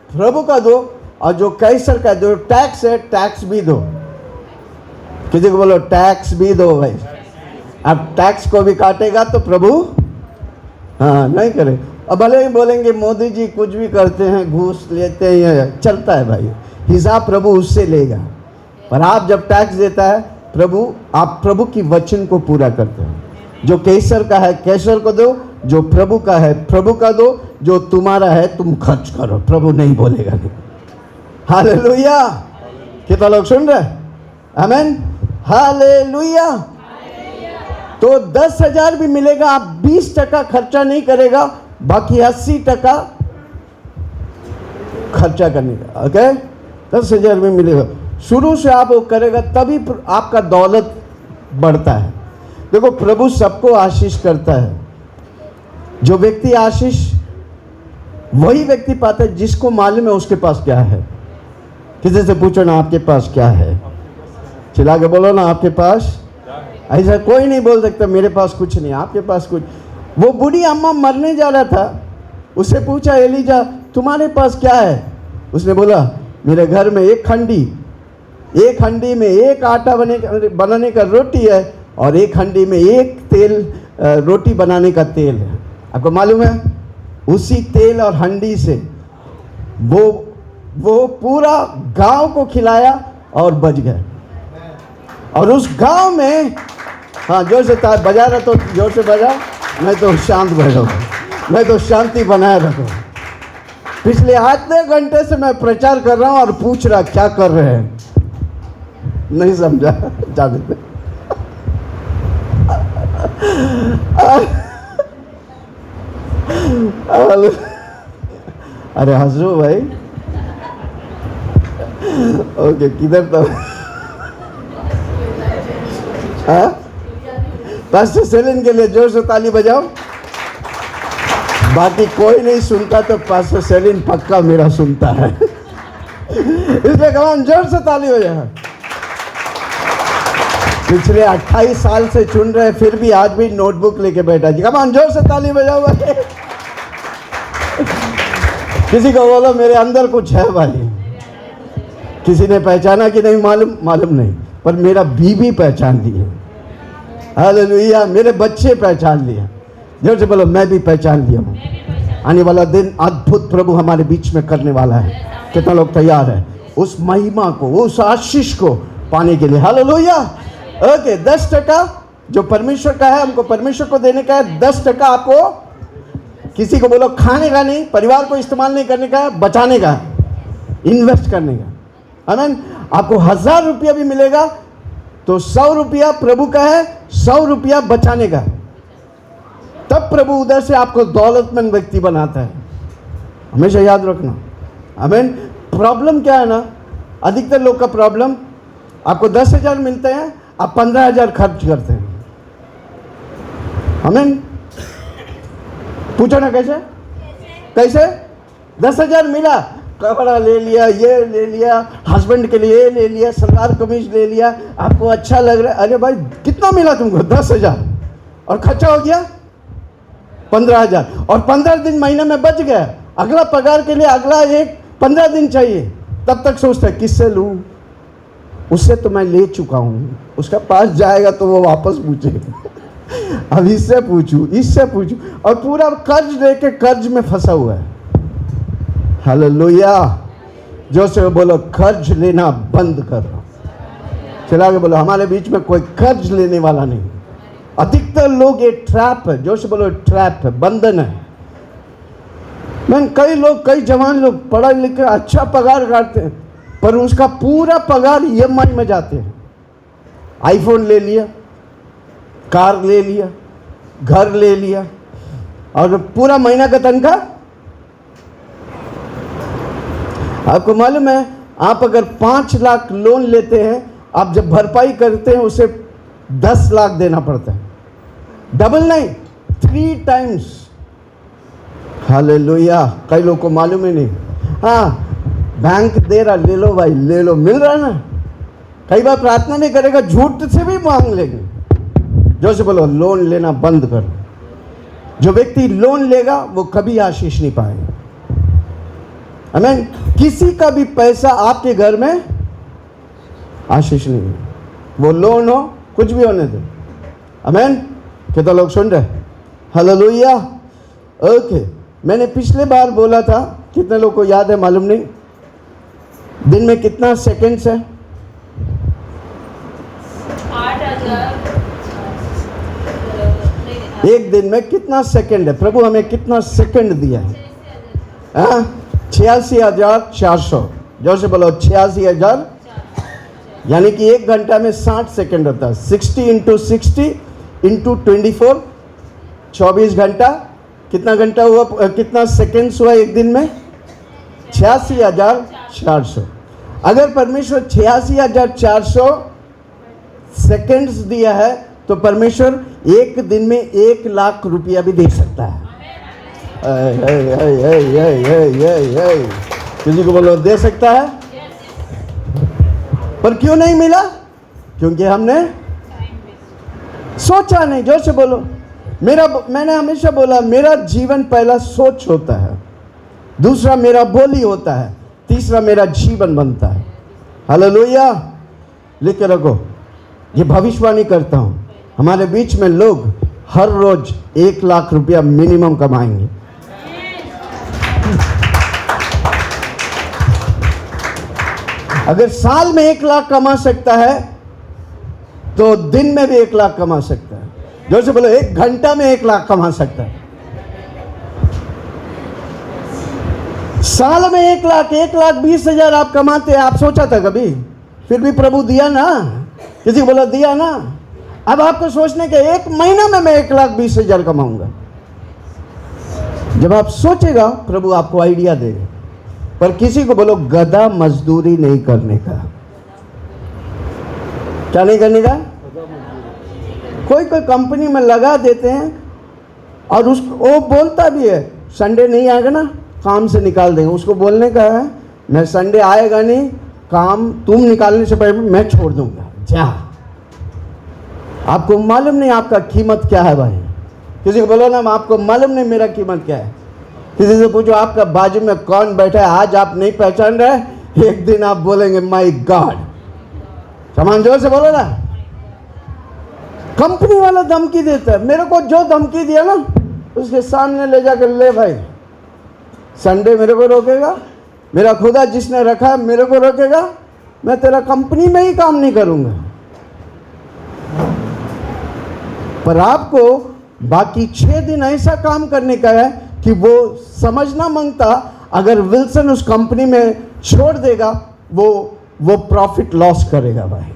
Speaker 1: प्रभु का दो, और जो कैसर का जो टैक्स है टैक्स भी दो। किसी को बोलो टैक्स भी दो भाई। अब टैक्स को भी काटेगा तो प्रभु हाँ नहीं करे। अब भले ही बोलेंगे मोदी जी कुछ भी करते हैं, घूस लेते हैं, चलता है भाई, हिसाब प्रभु उससे लेगा। पर आप जब टैक्स देता है प्रभु, आप प्रभु की वचन को पूरा करते हैं। जो कैसर का है कैसर को दो, जो प्रभु का है प्रभु का दो, जो तुम्हारा है तुम खर्च करो, प्रभु नहीं बोलेगा नहीं। हालेलुया। कितना लोग सुन रहे? आमीन। हालेलुया। तो 10,000 भी मिलेगा, आप 20% खर्चा नहीं करेगा, बाकी 80% खर्चा करने का। ओके, 10,000 भी मिलेगा। शुरू से आप वो करेगा तभी आपका दौलत बढ़ता है। देखो प्रभु सबको आशीष करता है। जो व्यक्ति आशीष वही व्यक्ति पाता है जिसको मालूम है उसके पास क्या है। किसी से पूछो ना आपके पास क्या है, चिल्ला के बोलो ना आपके पास। ऐसा कोई नहीं बोल सकता मेरे पास कुछ नहीं, आपके पास कुछ। वो बूढ़ी अम्मा मरने जा रहा था, उससे पूछा एलिजा तुम्हारे पास क्या है? उसने बोला मेरे घर में एक हंडी में एक आटा बनाने का रोटी है और एक हंडी में एक तेल रोटी बनाने का तेल है। आपको मालूम है उसी तेल और हंडी से वो पूरा गांव को खिलाया और बच गए। और उस गांव में हाँ जोर से बजा रहा तो जोर से बजा, मैं तो शांत बैठो, मैं तो शांति बनाए रखो। पिछले आधे घंटे से मैं प्रचार कर रहा हूँ और पूछ रहा क्या कर रहे हैं, नहीं समझा जाने दे। अरे हंसो भाई। ओके किधर तो पास्टर सेलिन के लिए जोर से ताली बजाओ। बाकी कोई नहीं सुनता तो पास्टर सेलिन पक्का मेरा सुनता है, इसलिए कमान जोर से ताली बजाओ। पिछले 28 साल से चुन रहे फिर भी आज भी नोटबुक लेके बैठा जी। कमान जोर से ताली बजाओ भाई। किसी को बोलो मेरे अंदर कुछ है भाई। किसी ने पहचाना कि नहीं मालूम नहीं, पर मेरा बीवी पहचान ली है। हालेलुया। मेरे बच्चे पहचान लिए, जोर से बोलो, मैं भी पहचान लिया हूँ। आने वाला दिन अद्भुत प्रभु हमारे बीच में करने वाला है। कितना लोग तैयार है उस महिमा को, उस आशीष को पाने के लिए? हालेलुया। ओके, 10% जो परमेश्वर का है, हमको परमेश्वर को देने का है। 10% आपको, किसी को बोलो खाने का नहीं, परिवार को इस्तेमाल नहीं करने का है, बचाने का, इन्वेस्ट करने का। आमीन। आपको 1000 रुपया भी मिलेगा तो 100 रुपया प्रभु का है, 100 रुपया बचाने का। तब प्रभु उधर से आपको दौलतमंद व्यक्ति बनाता है। हमेशा याद रखना। आमीन। प्रॉब्लम क्या है ना, अधिकतर लोग का प्रॉब्लम, आपको 10,000 मिलते हैं, आप 15,000 खर्च करते हैं। आमीन। पूछो ना कैसे कैसे? 10,000 मिला, कपड़ा ले लिया, ये ले लिया, हस्बैंड के लिए ले लिया, सलवार कमीज ले लिया, आपको अच्छा लग रहा है। अरे भाई कितना मिला तुमको? 10,000, और खर्चा हो गया 15,000, और 15 दिन महीने में बच गया। अगला पगार के लिए अगला एक 15 दिन चाहिए, तब तक सोचता है किससे लूँ, उससे तो मैं ले चुका हूँ, उसका पास जाएगा तो वो वापस पूछेगा, अब इससे पूछूं, इससे पूछूं, और पूरा कर्ज लेके कर्ज में फंसा हुआ है। हालेलुया। जो से बोलो, कर्ज लेना बंद करो। चला के बोलो, हमारे बीच में कोई कर्ज लेने वाला नहीं। अधिकतर लोग, ये ट्रैप है। जो से बोलो, ट्रैप है, बंधन है। मैं कई लोग, कई जवान लोग पढ़ा लिख के अच्छा पगार काटते हैं, पर उसका पूरा पगार EMI में जाते हैं। आईफोन ले लिया, कार ले लिया, घर ले लिया, और पूरा महीना का तनख्वाह। आपको मालूम है, आप अगर 5 लाख लोन लेते हैं, आप जब भरपाई करते हैं उसे 10 लाख देना पड़ता है। डबल नहीं, 3 टाइम्स। हालेलुया। कई लोग को मालूम ही नहीं। हाँ, बैंक दे रहा, ले लो भाई, ले लो, मिल रहा है ना। कई बार प्रार्थना नहीं करेगा, झूठ से भी मांग लेंगे। जो से बोलो, लोन लेना बंद करो। जो व्यक्ति लोन लेगा वो कभी आशीष नहीं पाएगा। आमीन। किसी का भी पैसा आपके घर में आशीष नहीं है, वो लोन हो, कुछ भी होने दो। आमीन। कितना लोग सुन रहे? हालेलुया। ओके, मैंने पिछले बार बोला था, कितने लोग को याद है मालूम नहीं, दिन में कितना सेकंड्स है?
Speaker 3: 8,000।
Speaker 1: एक दिन में कितना सेकंड है? प्रभु हमें कितना सेकंड दिया है? 86,400। जो से बोलो, 86,000, यानी कि 1 घंटा में 60 सेकंड होता है। 60 × 60 × 24, 24 घंटा। कितना घंटा हुआ, कितना सेकंड्स हुआ एक दिन में? 86,400। अगर परमेश्वर 86,400 सेकंड्स दिया है तो परमेश्वर एक दिन में 1 लाख रुपया भी दे सकता है। किसी को बोलो, दे सकता है। पर क्यों नहीं मिला? क्योंकि हमने सोचा नहीं। जोर से बोलो, मैंने हमेशा बोला, मेरा जीवन पहला सोच होता है, दूसरा मेरा बोली होता है, तीसरा मेरा जीवन बनता है। हालेलुया। लिख के रखो, ये भविष्यवाणी करता हूं, हमारे बीच में लोग हर रोज 1 लाख रुपया मिनिमम कमाएंगे। अगर साल में 1 लाख कमा सकता है तो दिन में भी 1 लाख कमा सकता है। जोर से बोलो, 1 घंटा में 1 लाख कमा सकता है। साल में 1,20,000 आप कमाते हैं। आप सोचा था कभी? फिर भी प्रभु दिया ना। किसी को बोला, दिया ना। अब आपको सोचने के 1 महीना में मैं 1,20,000 कमाऊंगा। जब आप सोचेगा, प्रभु आपको आइडिया देगा। पर किसी को बोलो, गधा मजदूरी नहीं करने का। क्या नहीं करने का? कोई कंपनी में लगा देते हैं और उसको वो बोलता भी है, संडे नहीं आएगा ना, काम से निकाल देंगे। उसको बोलने का है, मैं संडे आएगा नहीं, काम तुम निकालने से पहले मैं छोड़ दूंगा, जा। आपको मालूम नहीं आपका कीमत क्या है भाई। किसी को बोलो ना, आपको मालूम नहीं मेरा कीमत क्या है। किसी से पूछो, आपका बाजू में कौन बैठा है, आज आप नहीं पहचान रहे, एक दिन आप बोलेंगे माय गॉड। समान जोर से बोलो ना। कंपनी वाला धमकी देता है। मेरे को जो धमकी दिया ना, उसके सामने ले जाकर, ले भाई, संडे मेरे को रोकेगा? मेरा खुदा जिसने रखा है मेरे को रोकेगा? मैं तेरा कंपनी में ही काम नहीं करूंगा। पर आपको बाकी 6 दिन ऐसा काम करने का है कि वो समझना मांगता, अगर विल्सन उस कंपनी में छोड़ देगा वो प्रॉफिट लॉस करेगा भाई।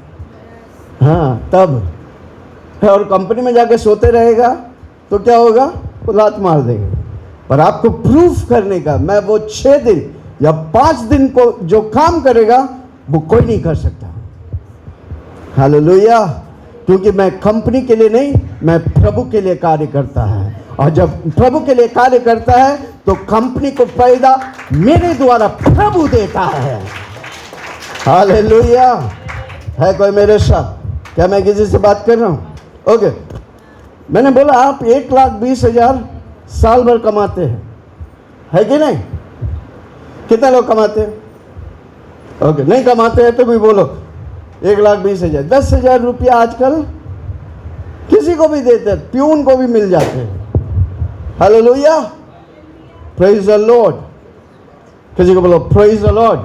Speaker 1: हाँ, तब और कंपनी में जाके सोते रहेगा तो क्या होगा? वो लात मार देगा। पर आपको प्रूफ करने का, मैं वो 6 दिन या 5 दिन को जो काम करेगा वो कोई नहीं कर सकता। हालेलुया। क्योंकि मैं कंपनी के लिए नहीं, मैं प्रभु के लिए कार्य करता है। और जब प्रभु के लिए कार्य करता है तो कंपनी को फायदा मेरे द्वारा प्रभु देता है। हालेलुया। है कोई मेरे साथ? क्या मैं किसी से बात कर रहा हूँ? ओके। मैंने बोला आप 1,20,000 साल भर कमाते हैं, है कि नहीं? कितने लोग कमाते हैं? ओके, नहीं कमाते हैं तो भी बोलो 1,20,000। 10,000 रुपया आजकल किसी को भी देते हैं, प्यून को भी मिल जाते हैं। Hallelujah, praise the Lord. किसी को बोलो प्रेज द लॉर्ड,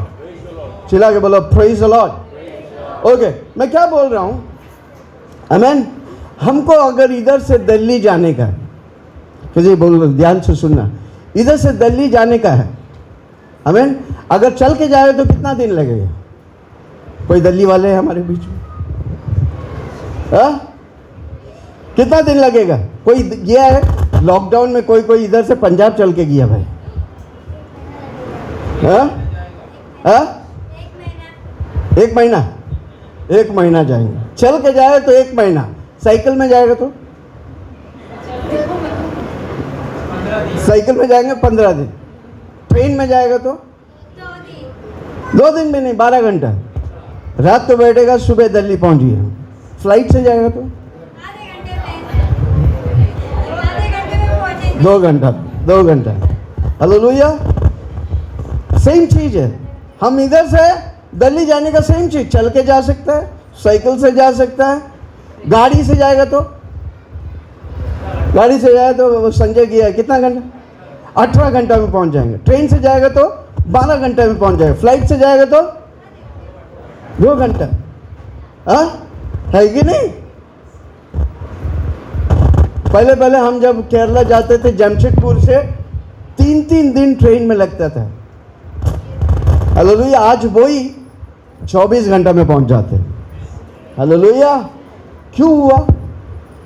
Speaker 1: चिल्ला के बोलो प्रेज द लॉर्ड। ओके, मैं क्या बोल रहा हूं? आमीन। हमको अगर इधर से दिल्ली जाने का, किसी बोलो ध्यान से सुनना, इधर से दिल्ली जाने का है, आमीन, अगर चल के जाए तो कितना दिन लगेगा? कोई दिल्ली वाले हैं हमारे बीच में? कितना दिन लगेगा? कोई गया है लॉकडाउन में? कोई इधर से पंजाब चल के गया भाई? एक महीना? 1 महीना जाएंगे। चल के जाए तो 1 महीना, साइकिल में जाएगा तो? साइकिल में जाएंगे 15 दिन, ट्रेन में जाएगा तो 2 दिन भी नहीं, 12 घंटा। रात को बैठेगा, सुबह दिल्ली पहुंच गया। फ्लाइट से जाएगा तो 2 घंटा, 2 घंटा। हालेलुया। सेम चीज है। हम इधर से दिल्ली जाने का सेम चीज, चल के जा सकता है, साइकिल से जा सकता है, गाड़ी से जाएगा तो, गाड़ी से जाए तो संजय गया कितना घंटा? 18 घंटा में पहुंच जाएंगे। ट्रेन से जाएगा तो 12 घंटे में पहुंच जाएगा। फ्लाइट से जाएगा तो 2 घंटा। है कि नहीं? पहले हम जब केरला जाते थे, जमशेदपुर से 3 दिन ट्रेन में लगता था। हालेलुया। आज वही 24 घंटा में पहुंच जाते। हालेलुया। क्यों हुआ?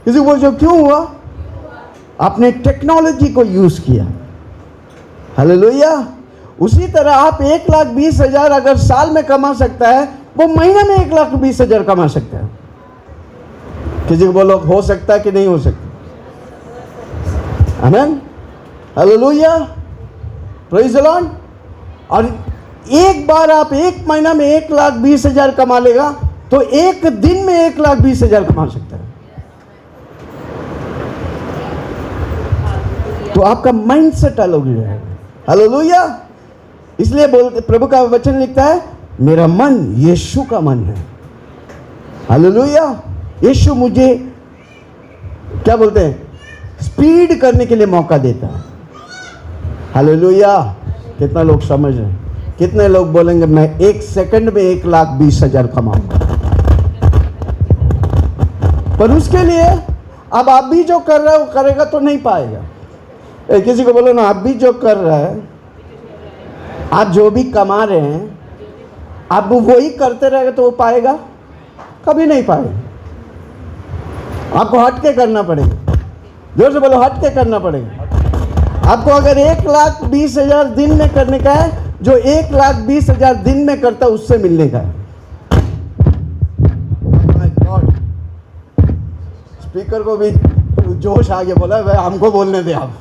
Speaker 1: किसी को जो क्यों हुआ? आपने टेक्नोलॉजी को यूज किया। हालेलुया। उसी तरह आप 1,20,000 अगर साल में कमा सकता है, वो महीने में 1,20,000 कमा सकता है। किसी को बोलो हो सकता है कि नहीं हो सकता? आमीन। Hallelujah, praise the Lord. और एक बार आप 1 महीना में 1,20,000 कमा लेगा तो 1 दिन में 1,20,000 कमा सकता है। तो आपका माइंड सेट अलग हो जाएगा। हालेलुया। इसलिए बोलते, प्रभु का वचन लिखता है, मेरा मन यीशु का मन है। हालेलुया। यीशु मुझे क्या बोलते हैं, स्पीड करने के लिए मौका देता है। हालेलुया। कितना लोग समझ रहे हैं? कितने लोग बोलेंगे मैं 1 सेकंड में 1,20,000 कमाऊंगा? पर उसके लिए अब आप भी जो कर रहे हो करेगा तो नहीं पाएगा। किसी को बोलो ना, आप भी जो कर रहे हैं, आप जो भी कमा रहे हैं, आप वही करते रहेगा तो वो पाएगा? कभी नहीं पाएगा। आपको हटके करना पड़ेगा। जोर से बोलो, हटके करना पड़ेगा। आपको अगर 1,20,000 दिन में करने का है, जो 1,20,000 दिन में करता है उससे मिलने का है। स्पीकर को भी जोश आ गया, बोला भाई हमको बोलने दे आप।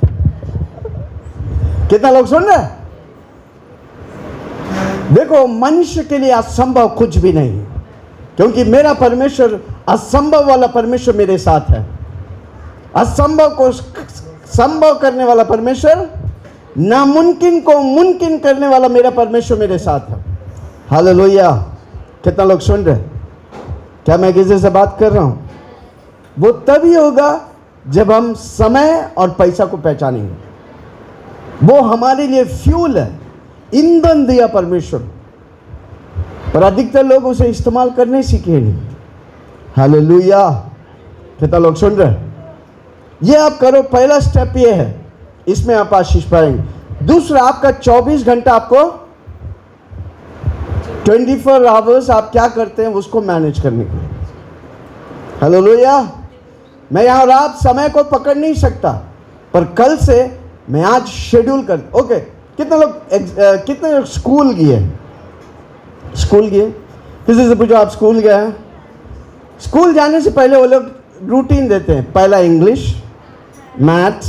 Speaker 1: कितना लोग सुन रहे हैं? देखो, मनुष्य के लिए असंभव कुछ भी नहीं है, क्योंकि मेरा परमेश्वर असंभव वाला परमेश्वर मेरे साथ है। असंभव को संभव करने वाला परमेश्वर, नामुमकिन को मुमकिन करने वाला मेरा परमेश्वर मेरे साथ है। हालेलुया। कितना लोग सुन रहे? क्या मैं किसी से बात कर रहा हूं? वो तभी होगा जब हम समय और पैसा को पहचानेंगे। वो हमारे लिए फ्यूल है, ईंधन दिया परमेश्वर, पर अधिकतर लोग उसे इस्तेमाल करने सीखे नहीं। हालेलुया। कितना लोग सुन रहे हैं? ये आप करो, पहला स्टेप ये है, इसमें आप आशीष पाएंगे। दूसरा, आपका 24 घंटा, आपको 24 आवर्स आप क्या करते हैं उसको मैनेज करने के लिए। हालेलुया। मैं यहाँ रात समय को पकड़ नहीं सकता, पर कल से मैं आज शेड्यूल कर। ओके, कितने लोग स्कूल गए? स्कूल गए? किसी से पूछो आप स्कूल गए हैं? स्कूल जाने से पहले वो लोग रूटीन देते हैं। पहला इंग्लिश, मैथ्स,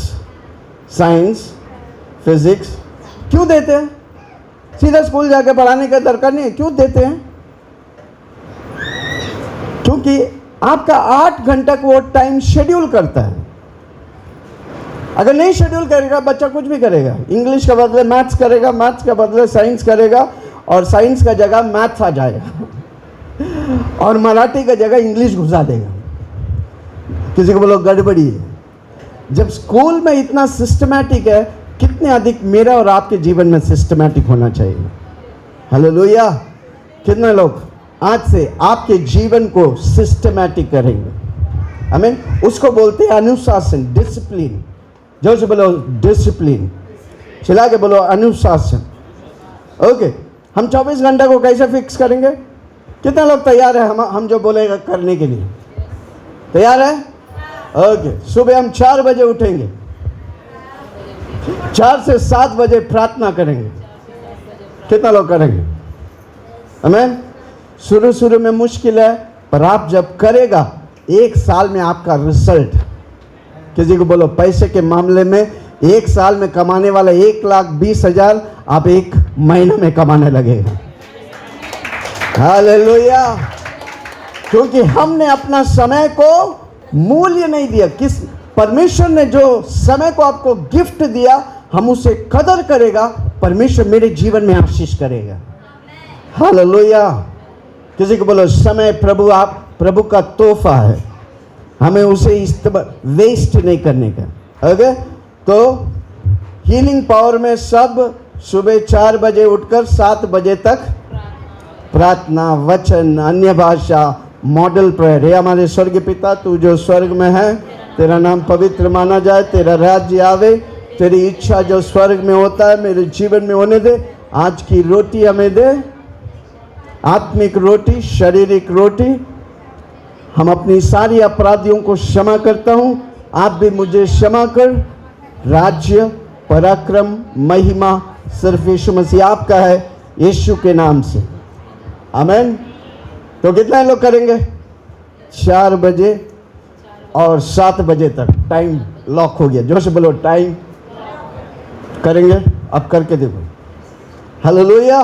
Speaker 1: साइंस, फिजिक्स। क्यों देते हैं? सीधा स्कूल जाके पढ़ाने का दरकार नहीं है। क्यों देते हैं? क्योंकि आपका 8 घंटा को वो टाइम शेड्यूल करता है। अगर नहीं शेड्यूल करेगा, बच्चा कुछ भी करेगा। इंग्लिश के बदले मैथ्स करेगा, मैथ्स के बदले साइंस करेगा, और साइंस का जगह मैथ्स आ जाएगा, और मराठी का जगह इंग्लिश घुसा देगा। किसी को बोलो गड़बड़ी है। जब स्कूल में इतना सिस्टमैटिक है, कितने अधिक मेरा और आपके जीवन में सिस्टमैटिक होना चाहिए। हालेलुया। कितने लोग आज से आपके जीवन को सिस्टमैटिक करेंगे? आमीन। उसको बोलते हैं अनुशासन, डिसिप्लिन। जो से बोलो डिसिप्लिन, चिल्ला के बोलो अनुशासन। ओके, हम 24 घंटा को कैसे फिक्स करेंगे? कितने लोग तैयार है हम जो बोलेगा करने के लिए? तैयार है? ओके, सुबह हम 4 बजे उठेंगे, 4 से 7 बजे प्रार्थना करेंगे। कितना लोग करेंगे? आमीन। शुरू में मुश्किल है, पर आप जब करेगा 1 साल में आपका रिजल्ट। किसी को बोलो पैसे के मामले में 1 साल में कमाने वाला 1,20,000 आप 1 महीने में कमाने लगेगा। हालेलुया। क्योंकि हमने अपना समय को मूल्य नहीं दिया। किस परमेश्वर ने जो समय को आपको गिफ्ट दिया, हम उसे कदर करेगा, परमेश्वर मेरे जीवन में आशीष करेगा। हालेलुया। किसी को बोलो समय प्रभु का तोहफा है, हमें उसे वेस्ट नहीं करने का। ओके, तो हीलिंग पावर में सब सुबह 4 बजे उठकर 7 बजे तक प्रार्थना, वचन, अन्य भाषा, मॉडल प्रेयर। हे हमारे स्वर्गीय पिता, तू जो स्वर्ग में है, तेरा नाम पवित्र माना जाए, तेरा राज्य आवे, तेरी इच्छा जो स्वर्ग में होता है मेरे जीवन में होने दे। आज की रोटी हमें दे, आत्मिक रोटी, शारीरिक रोटी। हम अपनी सारी अपराधियों को क्षमा करता हूँ, आप भी मुझे क्षमा कर। राज्य, पराक्रम, महिमा सिर्फ यीशु मसीह आपका है, यीशु के नाम से, आमीन। तो कितना लोग करेंगे? 4 बजे और 7 बजे तक टाइम लॉक हो गया। जो से बोलो टाइम करेंगे। अब करके देखो। हालेलुया।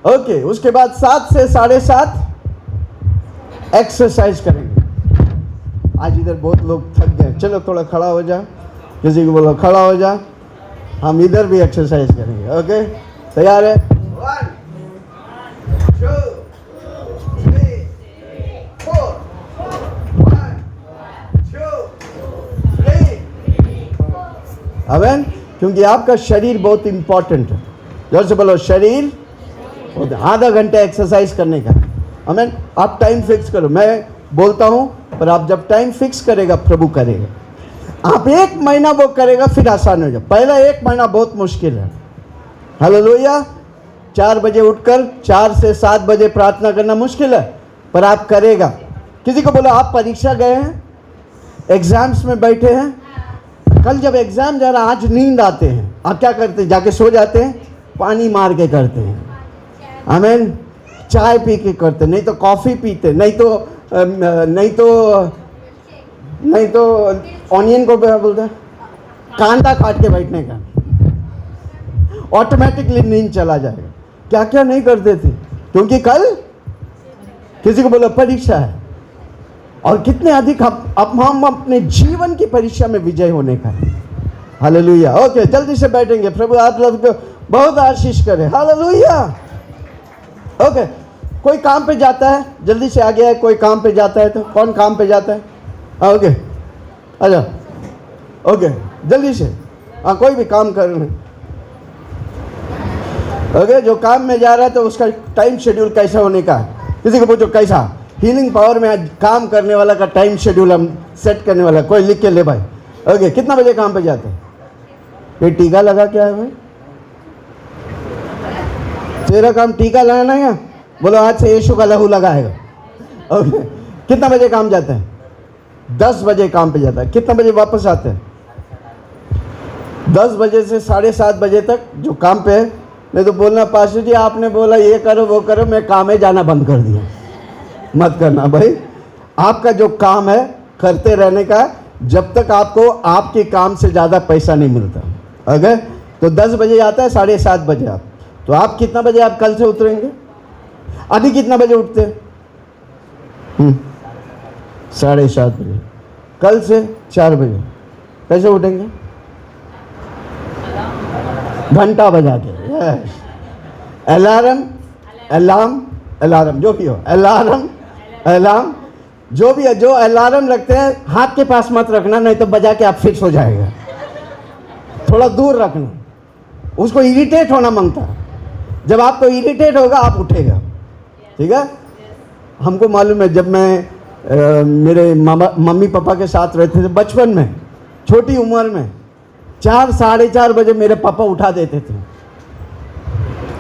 Speaker 1: ओके, उसके बाद 7 से 7:30 एक्सरसाइज करेंगे। आज इधर बहुत लोग थक गए, चलो थोड़ा खड़ा हो जा। किसी को बोलो खड़ा हो जा, हम इधर भी एक्सरसाइज करेंगे। ओके, तैयार है? 1 2 3 4 1 2 3। आमीन। क्योंकि आपका शरीर बहुत इंपॉर्टेंट है। जोर से बोलो शरीर। आधा घंटा एक्सरसाइज करने का। आमीन। आप टाइम फिक्स करो, मैं बोलता हूं, पर आप जब टाइम फिक्स करेगा प्रभु करेगा। आप 1 महीना वो करेगा, फिर आसान हो जाए। पहला 1 महीना बहुत मुश्किल है। हालेलुया। 4 बजे उठकर 4 से 7 बजे प्रार्थना करना मुश्किल है, पर आप करेगा। किसी को बोलो आप परीक्षा गए हैं, एग्जाम्स में बैठे हैं, कल जब एग्जाम जा रहा, आज नींद आते हैं, आप क्या करते हैं? जाके सो जाते हैं, पानी मार के करते हैं। आमीन। चाय पी के करते, नहीं तो कॉफ़ी पीते, नहीं तो ऑनियन को बोलते हैं कांदा काट के बैठने का, ऑटोमेटिकली नींद चला जाएगा। क्या क्या नहीं करते थे, क्योंकि कल किसी को बोलो परीक्षा है। और कितने अधिक हम अपने जीवन की परीक्षा में विजय होने का है। हालेलुया। ओके, जल्दी से बैठेंगे। प्रभु आप लोग को बहुत आशीष करे। हालेलुया। ओके, कोई काम पे जाता है, जल्दी से आ गया है, कोई काम पे जाता है, तो कौन काम पे जाता है? ओके, अच्छा। ओके, जल्दी से। हाँ, कोई भी काम कर रहे हैं। ओके, जो काम में जा रहा है तो उसका टाइम शेड्यूल कैसा होने का है। किसी को पूछो कैसा हीलिंग पावर में आज काम करने वाला का टाइम शेड्यूल हम सेट करने वाला, कोई लिख के ले भाई। ओके, कितना बजे काम पे जाते हैं? ये टीका लगा क्या है भाई? तेरा काम टीका लगाना है? बोलो आज से यीशु का लहू लगाएगा। ओके, कितना बजे काम जाते हैं? 10 बजे काम पे जाता है। कितना बजे वापस आते हैं? 10 बजे से 7:30 बजे तक जो काम पे है। नहीं तो बोलना पास्टर जी आपने बोला ये करो वो करो, मैं काम में जाना बंद कर दिया। मत करना भाई, आपका जो काम है करते रहने का, जब तक आपको आपके काम से ज़्यादा पैसा नहीं मिलता। अगर तो 10 बजे आता है, 7:30 बजे आप, तो आप कितना बजे आप कल से उतरेंगे? अभी कितना बजे उठते हैं? 7:30 बजे। कल से 4 बजे कैसे उठेंगे? घंटा बजा के। अलार्म अलार्म अलार्म जो भी हो, अलार्म अलार्म जो भी है, जो अलार्म रखते हैं हाथ के पास मत रखना, नहीं तो बजा के आप फिक्स हो जाएगा। थोड़ा दूर रखना, उसको इरिटेट होना मांगता है। जब आपको इरिटेट होगा आप उठेगा, ठीक है। हमको मालूम है, जब मैं मेरे मम्मी पापा के साथ रहते थे बचपन में, छोटी उम्र में, 4 साढ़े 4 बजे मेरे पापा उठा देते थे,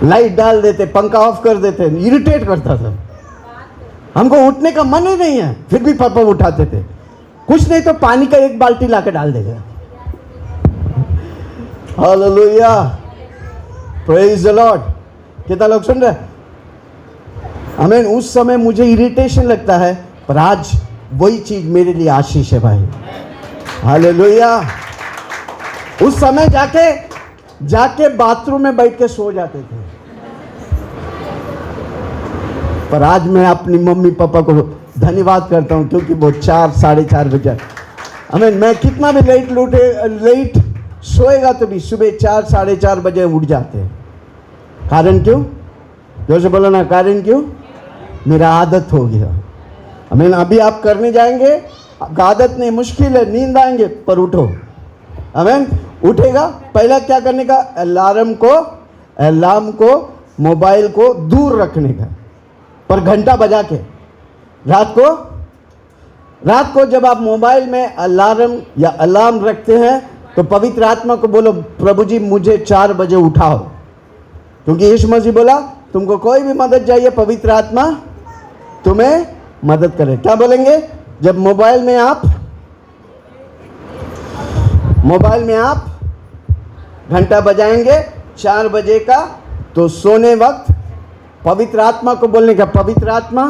Speaker 1: लाइट डाल देते, पंखा ऑफ कर देते, इरिटेट करता था। हमको उठने का मन ही नहीं है, फिर भी पापा उठाते थे। कुछ नहीं तो पानी का 1 बाल्टी लाके डाल देगा। Hallelujah, praise the Lord. कितना लोग सुन रहे? आमीन। उस समय मुझे इरिटेशन लगता है, पर आज वही चीज मेरे लिए आशीष है भाई। हालेलुया। उस समय जाके बाथरूम में बैठ के सो जाते थे, पर आज मैं अपनी मम्मी पापा को धन्यवाद करता हूं, क्योंकि वो 4 साढ़े 4 बजे, आमीन, मैं कितना भी लेट सोएगा तो भी सुबह 4 साढ़े 4 बजे उठ जाते हैं। कारण क्यों? जोर से बोलो ना, कारण क्यों? मेरा आदत हो गया। आमीन। अभी आप करने जाएंगे, आपका आदत नहीं, मुश्किल है, नींद आएंगे, पर उठो। आमीन। उठेगा, पहला क्या करने का? अलार्म को मोबाइल को दूर रखने का, पर घंटा बजा के। रात को जब आप मोबाइल में अलार्म रखते हैं तो पवित्र आत्मा को बोलो, प्रभु जी मुझे 4 बजे उठाओ, क्योंकि यीशु मसीह बोला तुमको कोई भी मदद चाहिए, पवित्र आत्मा तुम्हें मदद करे। क्या बोलेंगे? जब मोबाइल में आप घंटा बजाएंगे 4 बजे का, तो सोने वक्त पवित्र आत्मा को बोलने का, पवित्र आत्मा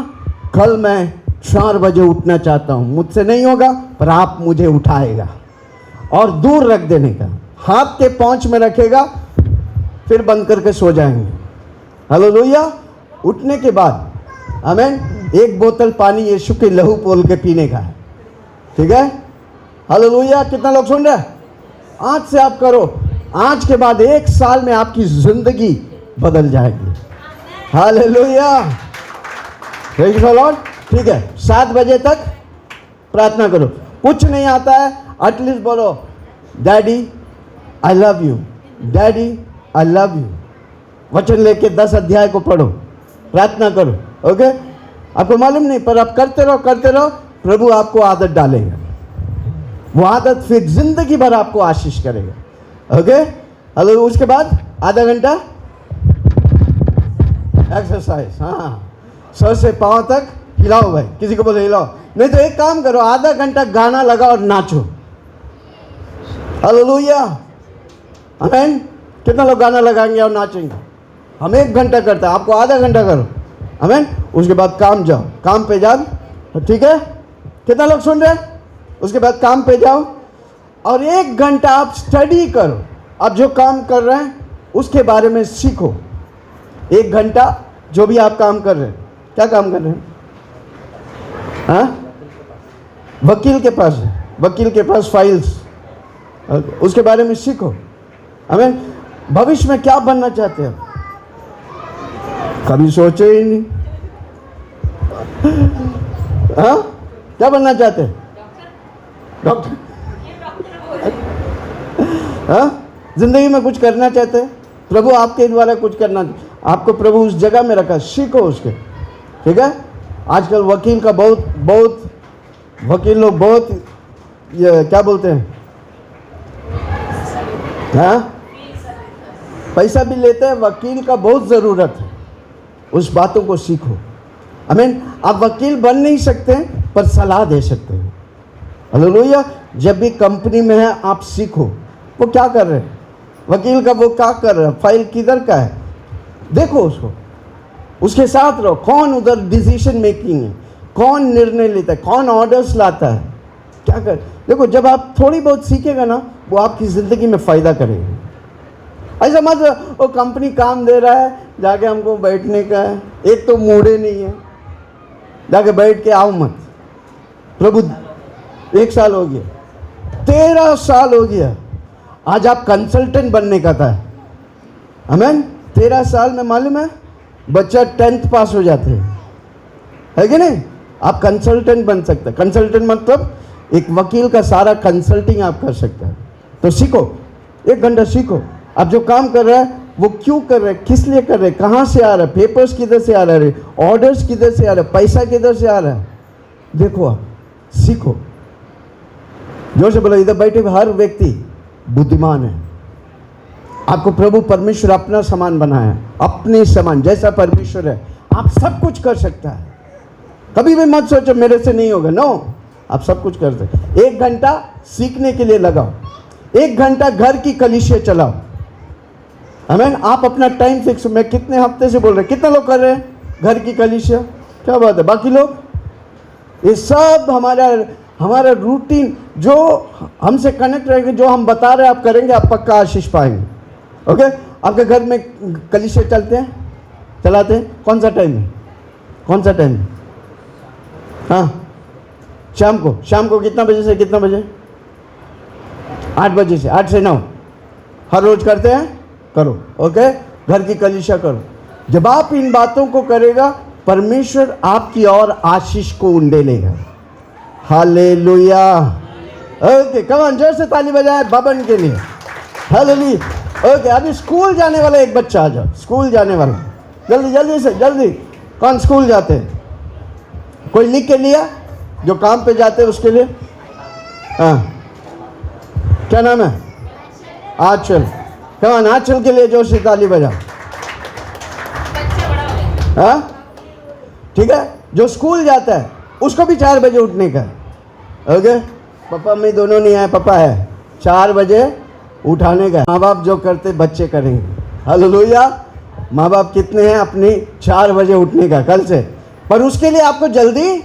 Speaker 1: कल मैं 4 बजे उठना चाहता हूँ, मुझसे नहीं होगा पर आप मुझे उठाएगा। और दूर रख देने का, हाथ के पहुँच में रखेगा, फिर बंद करके सो जाएंगे। हालेलुया। उठने के बाद आमीन, 1 बोतल पानी यीशु के लहू पोल के पीने का है, ठीक है। हालेलुया। कितना लोग सुन रहे हैं? आज से आप करो, आज के बाद 1 साल में आपकी जिंदगी बदल जाएगी। Hallelujah, praise the Lord. ठीक है, 7 बजे तक प्रार्थना करो। कुछ नहीं आता है, एटलीस्ट बोलो daddy I love you, daddy I love you. वचन लेके 10 अध्याय को पढ़ो, प्रार्थना करो। ओके, आपको मालूम नहीं, पर आप करते रहो, प्रभु आपको आदत डालेगा। वो आदत फिर जिंदगी भर आपको आशीष करेगा। Okay, hello. उसके बाद आधा घंटा एक्सरसाइज, हाँ, सर से पांव तक हिलाओ भाई। किसी को बोले हिलाओ, नहीं तो एक काम करो, आधा घंटा गाना लगाओ और नाचो। हालेलुया, आमीन। कितना लोग गाना लगाएंगे और नाचेंगे? हम 1 घंटा करते हैं, आपको आधा घंटा करो, आमीन। उसके बाद काम पे जाओ, ठीक है। कितना लोग सुन रहे हैं? उसके बाद काम पे जाओ और 1 घंटा आप स्टडी करो। आप जो काम कर रहे हैं उसके बारे में सीखो। 1 घंटा जो भी आप काम कर रहे हैं, क्या काम कर रहे हैं? हाँ, वकील के पास फाइल्स, उसके बारे में सीखो। आमीन। भविष्य में क्या बनना चाहते हैं? कभी सोचे ही नहीं। हाँ, क्या बनना चाहते हैं? डॉक्टर। हाँ, जिंदगी में कुछ करना चाहते हैं, प्रभु आपके द्वारा कुछ करना, आपको प्रभु उस जगह में रखा, सीखो उसके, ठीक है। आजकल वकील का बहुत वकील लोग बहुत ये क्या बोलते हैं, हाँ, पैसा भी लेते हैं, वकील का बहुत ज़रूरत है, उस बातों को सीखो। आमीन। आप वकील बन नहीं सकते पर सलाह दे सकते हो। हालेलुया। जब भी कंपनी में है आप सीखो वो क्या कर रहे हैं, वकील का वो क्या कर रहा है, फाइल किधर का है, देखो उसको, उसके साथ रहो। कौन उधर डिसीजन मेकिंग है, कौन निर्णय लेता है, कौन ऑर्डर्स लाता है, क्या कर, देखो जब आप थोड़ी बहुत सीखेगा ना वो आपकी ज़िंदगी में फ़ायदा करेगा। ऐसा मत वो कंपनी काम दे रहा है जाके हमको बैठने का है, एक तो मूडे नहीं है, जाके बैठ के आओ मत। प्रभु 1 साल हो गया, 13 साल हो गया, आज आप कंसल्टेंट बनने का था। आमीन। 13 साल में मालूम है बच्चा 10th पास हो जाते हैं, है कि नहीं। आप कंसल्टेंट बन सकते हैं। कंसल्टेंट मतलब एक वकील का सारा कंसल्टिंग आप कर सकते हैं। तो सीखो, 1 घंटा सीखो। आप जो काम कर रहा है वो क्यों कर रहे हैं, किस लिए कर रहे हैं, कहाँ से आ रहा है, पेपर्स किधर से आ रहा है, ऑर्डर्स किधर से आ रहा है, पैसा किधर से आ रहा है, देखो आप सीखो। जोर से बोलो, इधर बैठे हुए हर व्यक्ति बुद्धिमान है। आपको प्रभु परमेश्वर अपना समान बनाया है, अपने समान, जैसा परमेश्वर है आप सब कुछ कर सकता है। कभी भी मत सोचो मेरे से नहीं होगा, नो, आप सब कुछ कर सकते। 1 घंटा सीखने के लिए लगाओ, 1 घंटा घर की कलीसिया चलाओ। आमीन। आप अपना टाइम फिक्स, मैं कितने हफ्ते से बोल रहे, कितने लोग कर रहे हैं घर की कलीसिया, क्या बात है। बाकी लोग, ये सब हमारा रूटीन जो हमसे कनेक्ट रहेगा, जो हम बता रहे हैं आप करेंगे, आप पक्का आशीष पाएंगे। ओके। आपके घर में कलीसिया चलाते हैं, कौन सा टाइम है, कौन सा टाइम है, हाँ, शाम को कितना बजे से कितना बजे, 8 बजे से 8 से 9, हर रोज करते हैं, करो। ओके, घर की कलीसिया करो। जब आप इन बातों को करेगा परमेश्वर आपकी और आशीष को उंडेलेगा। हालेलुया। ओके, कम ऑन, जोर से ताली बजाए बबन के लिए। हालेलुया। ओके, अभी स्कूल जाने वाला एक बच्चा आ जाओ, स्कूल जाने वाला, जल्दी से जल्दी। कौन स्कूल जाते हैं, कोई लिख के लिया, जो काम पे जाते हैं उसके लिए, हाँ, क्या नाम है, आंचल। कौन आंचल के लिए जोर से ताली बजा। हाँ, ठीक है। जो स्कूल जाता है उसको भी 4 बजे उठने का। ओके, पापा मैं दोनों नहीं आए, पापा है, 4 बजे उठाने का। माँ बाप जो करते बच्चे करेंगे। हालेलुया। माँ बाप कितने हैं अपनी 4 बजे उठने का कल से, पर उसके लिए आपको जल्दी,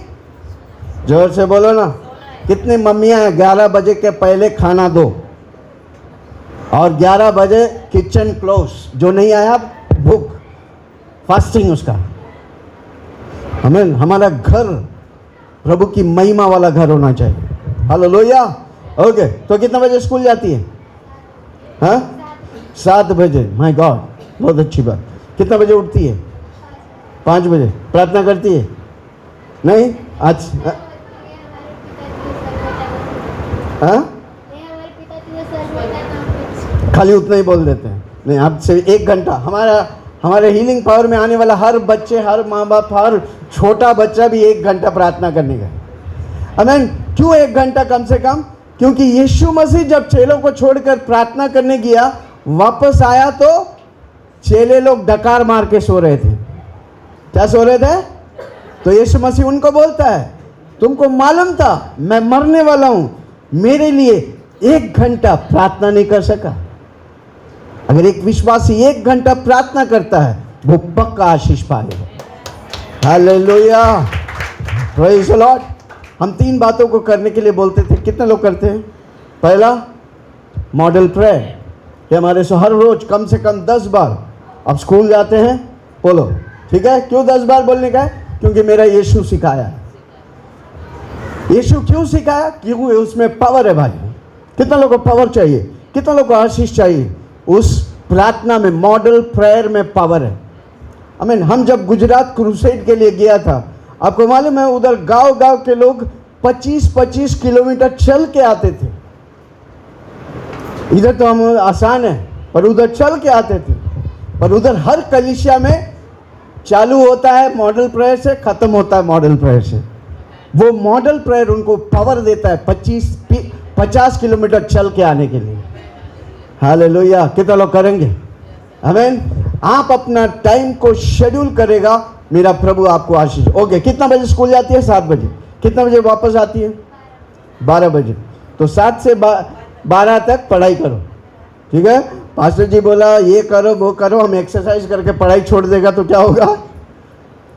Speaker 1: जोर से बोलो ना, कितनी मम्मियाँ हैं 11 बजे के पहले खाना दो और 11 बजे किचन क्लोज, जो नहीं आया भूख, फास्टिंग उसका। हमें हमारा घर प्रभु की महिमा वाला घर होना चाहिए। हालेलुया। ओके, तो कितना बजे स्कूल जाती है, हाँ, 7 बजे। माय गॉड, बहुत अच्छी बात। कितना बजे उठती है, 5 बजे। प्रार्थना करती है, नहीं, आज, हाँ, खाली उतना ही बोल देते हैं। नहीं, आपसे 1 घंटा, हमारे हीलिंग पावर में आने वाला हर बच्चे, हर माँ बाप, हर छोटा बच्चा भी 1 घंटा प्रार्थना करने का। आमीन। क्यों 1 घंटा कम से कम, क्योंकि यीशु मसीह जब चेलों को छोड़कर प्रार्थना करने गया, वापस आया तो चेले लोग डकार मार के सो रहे थे। क्या सो रहे थे, तो यीशु मसीह उनको बोलता है, तुमको मालूम था मैं मरने वाला हूं, मेरे लिए 1 घंटा प्रार्थना नहीं कर सका। अगर एक विश्वासी 1 घंटा प्रार्थना करता है वो पक्का आशीष पाएगा। Hallelujah, praise the Lord. हम 3 बातों को करने के लिए बोलते थे, कितने लोग करते हैं। पहला, मॉडल प्रेयर, कि हमारे से हर रोज कम से कम 10 बार। अब स्कूल जाते हैं, बोलो, ठीक है। क्यों 10 बार बोलने का है, क्योंकि मेरा यीशु सिखाया है। यीशु क्यों सिखाया, क्योंकि उसमें पावर है भाई। कितना लोगों को पावर चाहिए, कितना लोगों को आशीष चाहिए, उस प्रार्थना में, मॉडल प्रेयर में पावर है। आमीन। हम जब गुजरात क्रूसेड के लिए गया था, आपको मालूम है उधर गांव-गांव के लोग 25-25 किलोमीटर चल के आते थे। इधर तो हम आसान है, पर उधर चल के आते थे। पर उधर हर कलीसिया में चालू होता है मॉडल प्रेयर से, ख़त्म होता है मॉडल प्रेयर से। वो मॉडल प्रेयर उनको पावर देता है 50 किलोमीटर चल के आने के लिए। हालेलुया। कितना लोग करेंगे? आमीन। आप अपना टाइम को शेड्यूल करेगा, मेरा प्रभु आपको आशीष। ओके, कितना बजे स्कूल जाती है? 7 बजे। कितना बजे वापस आती है? 12 बजे। तो 7 से 12 तक पढ़ाई करो, ठीक है। पास्टर जी बोला ये करो वो करो, हम एक्सरसाइज करके पढ़ाई छोड़ देगा तो क्या होगा?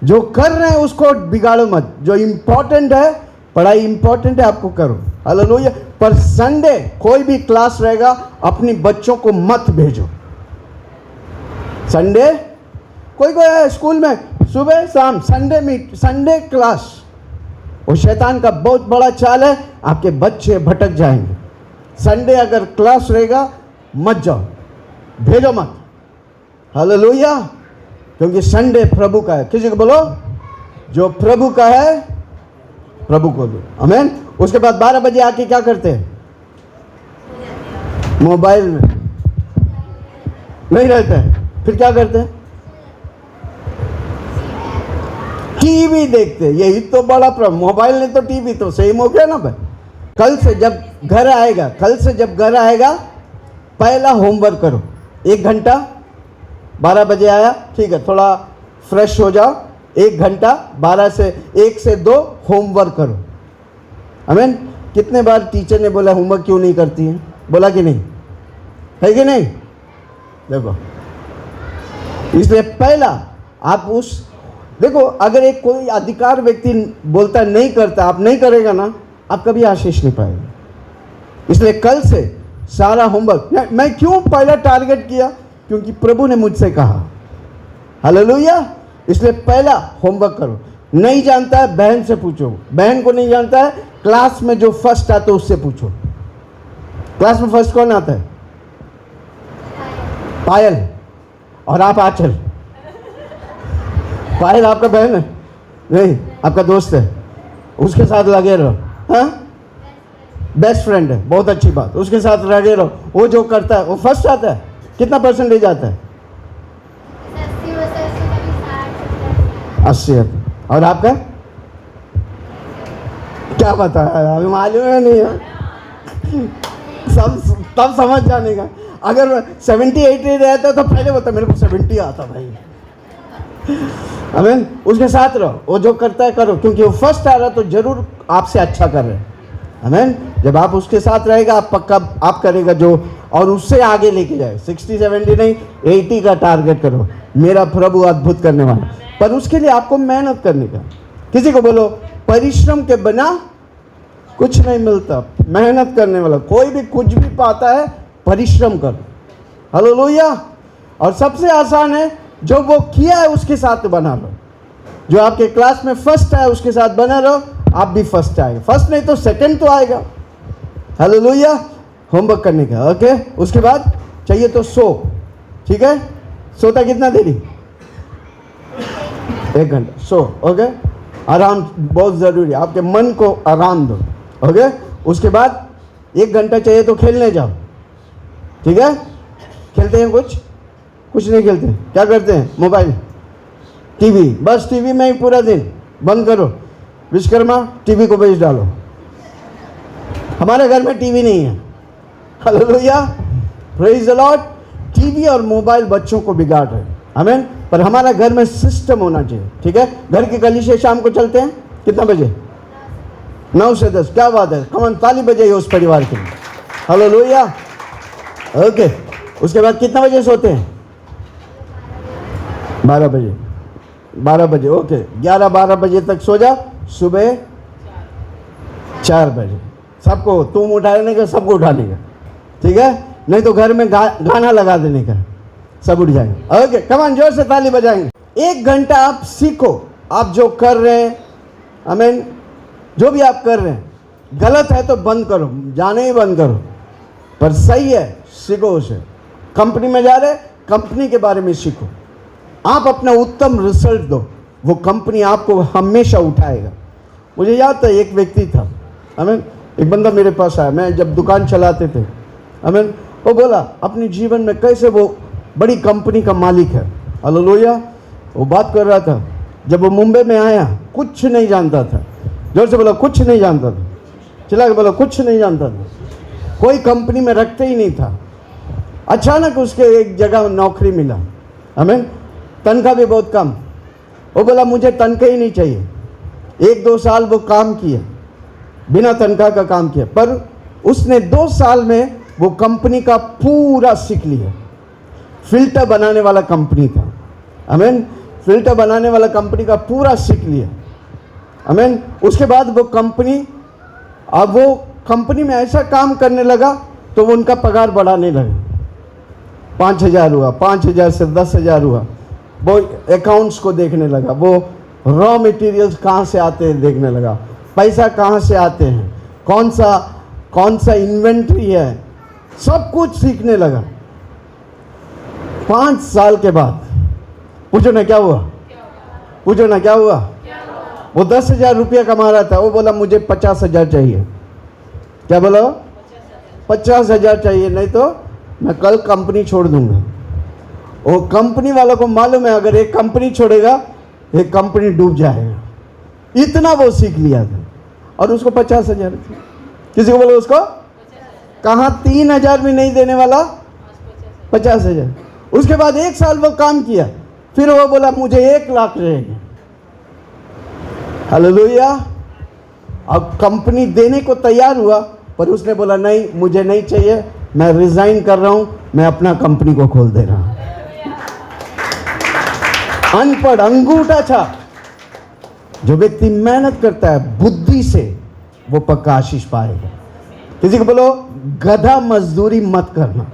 Speaker 1: जो कर रहे हैं उसको बिगाड़ो मत। जो इम्पोर्टेंट है, पढ़ाई इम्पोर्टेंट है, आपको करो। हालेलुया। पर संडे कोई भी क्लास रहेगा, अपनी बच्चों को मत भेजो संडे। कोई है स्कूल में सुबह शाम संडे क्लास। वो शैतान का बहुत बड़ा चाल है, आपके बच्चे भटक जाएंगे। संडे अगर क्लास रहेगा मत जाओ, भेजो मत। हालेलुया। क्योंकि संडे प्रभु का है। किसी को बोलो, जो प्रभु का है प्रभु को दो। आमीन। उसके बाद 12 बजे आके क्या करते हैं? मोबाइल में नहीं रहते हैं। फिर क्या करते हैं? टीवी देखते हैं। यही तो बड़ा प्रॉब्लम। मोबाइल ने तो टीवी तो सेम हो गया ना भाई। कल से जब घर आएगा पहला होमवर्क करो। 1 घंटा, 12 बजे आया, ठीक है, थोड़ा फ्रेश हो जाओ। 1 घंटा 1 से 2 होमवर्क करो। आमीन। कितने बार टीचर ने बोला होमवर्क क्यों नहीं करती है? बोला कि नहीं? है कि नहीं? देखो, इसलिए पहला आप देखो, अगर एक कोई अधिकार व्यक्ति बोलता नहीं करता, आप नहीं करेगा ना, आप कभी आशीष नहीं पाएंगे। इसलिए कल से सारा होमवर्क। मैं क्यों पहला टारगेट किया? क्योंकि प्रभु ने मुझसे कहा। हालेलुया। इसलिए पहला होमवर्क करो। नहीं जानता है बहन से पूछो, बहन को नहीं जानता है क्लास में जो फर्स्ट आता है उससे पूछो। क्लास में फर्स्ट कौन आता है? पायल। और आप आंचल। पायल आपका बहन है? नहीं, आपका दोस्त है, उसके साथ लगे रहो। हाँ, बेस्ट फ्रेंड है, बहुत अच्छी बात, उसके साथ लगे रहो। वो जो करता है वो फर्स्ट आता है। कितना परसेंटेज आता है? 80। और आपका क्या पता है? अभी मालूम है नहीं है। सब तब समझ जाने का। अगर 70-80 रहता तो पहले बता मेरे को 70 आता भाई। आमीन। उसके साथ रहो, वो जो करता है करो, क्योंकि वो फर्स्ट आ रहा तो जरूर आपसे अच्छा कर रहे हैं। आमीन। जब आप उसके साथ रहेगा, आप पक्का आप करेगा जो, और उससे आगे लेके जाए। 60-70 नहीं, 80 का टारगेट करो। मेरा प्रभु अद्भुत करने वाला। पर उसके लिए आपको मेहनत करने का। किसी को बोलो, परिश्रम के बिना कुछ नहीं मिलता। मेहनत करने वाला कोई भी कुछ भी पाता है, परिश्रम करो। हालेलुया। और सबसे आसान है, जो वो किया है उसके साथ बना लो। जो आपके क्लास में फर्स्ट है उसके साथ बना रहो, आप भी फर्स्ट आएगा। फर्स्ट नहीं तो सेकंड तो आएगा। हालेलुया। होमवर्क करने का। ओके। उसके बाद चाहिए तो सो, ठीक है। सोता कितना देरी? 1 घंटा सो। ओके। आराम बहुत ज़रूरी है, आपके मन को आराम दो। ओके। उसके बाद 1 घंटा चाहिए तो खेलने जाओ, ठीक है। खेलते हैं कुछ नहीं खेलते। क्या करते हैं? Mobile, TV. बस टीवी में ही पूरा दिन। बंद करो। विश्वकर्मा टीवी को बेच डालो। हमारे घर में टीवी नहीं है। Hallelujah. Praise the Lord. TV और मोबाइल बच्चों को बिगाड़ रहे हैं। आमीन। पर हमारा घर में सिस्टम होना चाहिए, ठीक है। घर के कलीसिया शाम को चलते हैं कितना बजे? 9 से 10। क्या बात है, कमन ताली बजाइए उस परिवार के लिए। हालेलुया। ओके। उसके बाद कितना बजे सोते हैं? 12 बजे। 12 बजे। ओके। 11-12 बजे तक सो जाओ। सुबह 4 बजे सबको तुम उठाने का, सबको उठाने का, ठीक है। नहीं तो घर में गाना लगा देने का, सब उठ जाएंगे। ओके। कमान जोर से ताली बजाएंगे। 1 घंटा आप सीखो। आप जो कर रहे हैं, आमीन, जो भी आप कर रहे हैं, गलत है तो बंद करो, जाने ही बंद करो। पर सही है, सीखो उसे। कंपनी में जा रहे, कंपनी के बारे में सीखो। आप अपना उत्तम रिजल्ट दो, वो कंपनी आपको हमेशा उठाएगा। मुझे याद था, एक व्यक्ति था, आमीन, एक बंदा मेरे पास आया। मैं जब दुकान चलाते थे, आमीन, वो बोला अपने जीवन में कैसे वो बड़ी कंपनी का मालिक है। हालेलुया। वो बात कर रहा था, जब वो मुंबई में आया कुछ नहीं जानता था। जोर से बोला कुछ नहीं जानता था। चिल्ला के बोला कुछ नहीं जानता था। कोई कंपनी में रखते ही नहीं था। अचानक उसके एक जगह नौकरी मिला, हमें तनख्वाह भी बहुत कम। वो बोला मुझे तनख्वाह ही नहीं चाहिए। 1-2 साल वो काम किया, बिना तनख्वाह का काम किया, पर उसने 2 साल में वो कंपनी का पूरा सीख लिया। फिल्टर बनाने वाला कंपनी था, आमीन। फिल्टर बनाने वाला कंपनी का पूरा सीख लिया, आमीन। उसके बाद वो कंपनी, अब वो कंपनी में ऐसा काम करने लगा तो वो उनका पगार बढ़ाने लगा। 5,000 हुआ, 5,000 से 10,000 हुआ। वो अकाउंट्स को देखने लगा, वो रॉ मटेरियल्स कहाँ से आते हैं देखने लगा, पैसा कहाँ से आते हैं, कौन सा इन्वेंट्री है, सब कुछ सीखने लगा। 5 साल के बाद पूछो ना क्या हुआ, पूछो ना क्या हुआ। वो 10,000 रुपया कमा रहा था, वो बोला मुझे 50,000 चाहिए। क्या बोला? 50,000 चाहिए, नहीं तो मैं कल कंपनी छोड़ दूंगा। वो कंपनी वालों को मालूम है अगर एक कंपनी छोड़ेगा एक कंपनी डूब जाएगा। इतना वो सीख लिया था और उसको 50,000। किसी को बोला उसको कहाँ 3,000 भी नहीं देने वाला, 50,000। उसके बाद 1 साल वो काम किया, फिर वो बोला मुझे 1 लाख रहेगा। हालेलुया। अब कंपनी देने को तैयार हुआ, पर उसने बोला नहीं मुझे नहीं चाहिए, मैं रिजाइन कर रहा हूं, मैं अपना कंपनी को खोल दे रहा हूं। अनपढ़ अंगूठा छाप। जो व्यक्ति मेहनत करता है बुद्धि से, वो पक्का आशीष पाएगा। किसी को बोलो गधा मजदूरी मत करना।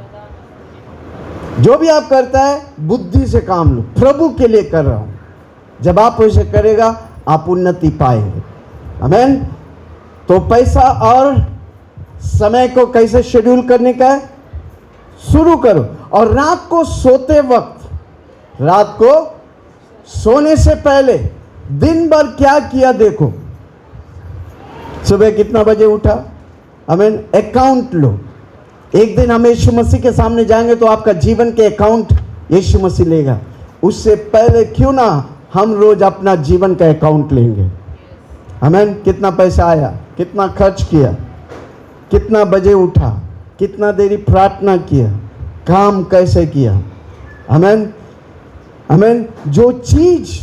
Speaker 1: जो भी आप करता है बुद्धि से काम लो, प्रभु के लिए कर रहा हूं। जब आप उसे करेगा आप उन्नति पाएंगे, आमीन। तो पैसा और समय को कैसे शेड्यूल करने का है, शुरू करो। और रात को सोते वक्त, रात को सोने से पहले दिन भर क्या किया देखो। सुबह कितना बजे उठा, आमीन। अकाउंट लो। एक दिन हम यीशु मसीह के सामने जाएंगे तो आपका जीवन के अकाउंट यीशु मसीह लेगा। उससे पहले क्यों ना हम रोज अपना जीवन का अकाउंट लेंगे, आमीन। कितना पैसा आया, कितना खर्च किया, कितना बजे उठा, कितना देरी प्रार्थना किया, काम कैसे किया, आमीन, आमीन। जो चीज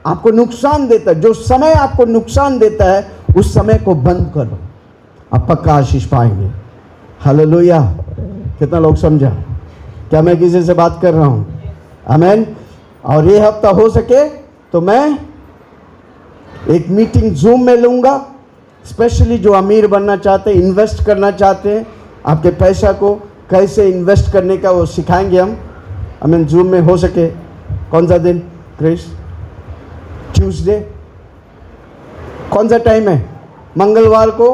Speaker 1: आपको नुकसान देता है, जो समय आपको नुकसान देता है, उस समय को बंद करो, आप पक्का आशीष पाएंगे। हालेलुया। कितना लोग समझा? क्या मैं किसी से बात कर रहा हूं? आमीन। और ये हफ्ता हो सके तो मैं एक मीटिंग जूम में लूँगा, स्पेशली जो अमीर बनना चाहते हैं, इन्वेस्ट करना चाहते हैं, आपके पैसा को कैसे इन्वेस्ट करने का वो सिखाएंगे हम, आमीन। जूम में हो सके। कौन सा दिन क्रिस? ट्यूसडे। कौन सा टाइम है? मंगलवार को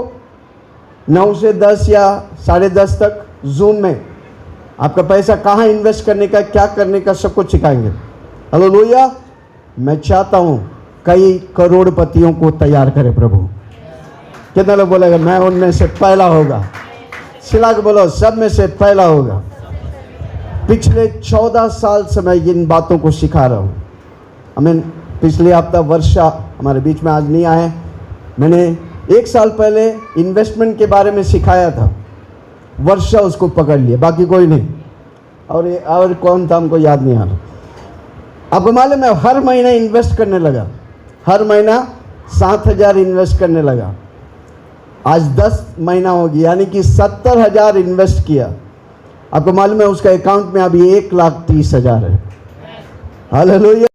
Speaker 1: 9 से 10 या 10:30 तक जूम में आपका पैसा कहाँ इन्वेस्ट करने का, क्या करने का, सब कुछ सिखाएंगे। हालेलुया। मैं चाहता हूँ कई करोड़पतियों को तैयार करे प्रभु। कितना लोग बोलेगा मैं उनमें से पहला होगा? सिला के बोलो सब में से पहला होगा। पिछले 14 साल से मैं इन बातों को सिखा रहा हूँ, आमीन। पिछले हफ्ता वर्षा हमारे बीच में आज नहीं आए। मैंने 1 साल पहले इन्वेस्टमेंट के बारे में सिखाया था, वर्षा उसको पकड़ लिया, बाकी कोई नहीं। और कौन था हमको याद नहीं आ रहा। आपको मालूम है हर महीने इन्वेस्ट करने लगा, हर महीना 7,000 इन्वेस्ट करने लगा। आज 10 महीना हो गया, यानी कि 70,000 इन्वेस्ट किया। आपको मालूम है उसका अकाउंट में अभी 1,30,000 है। हालेलुया।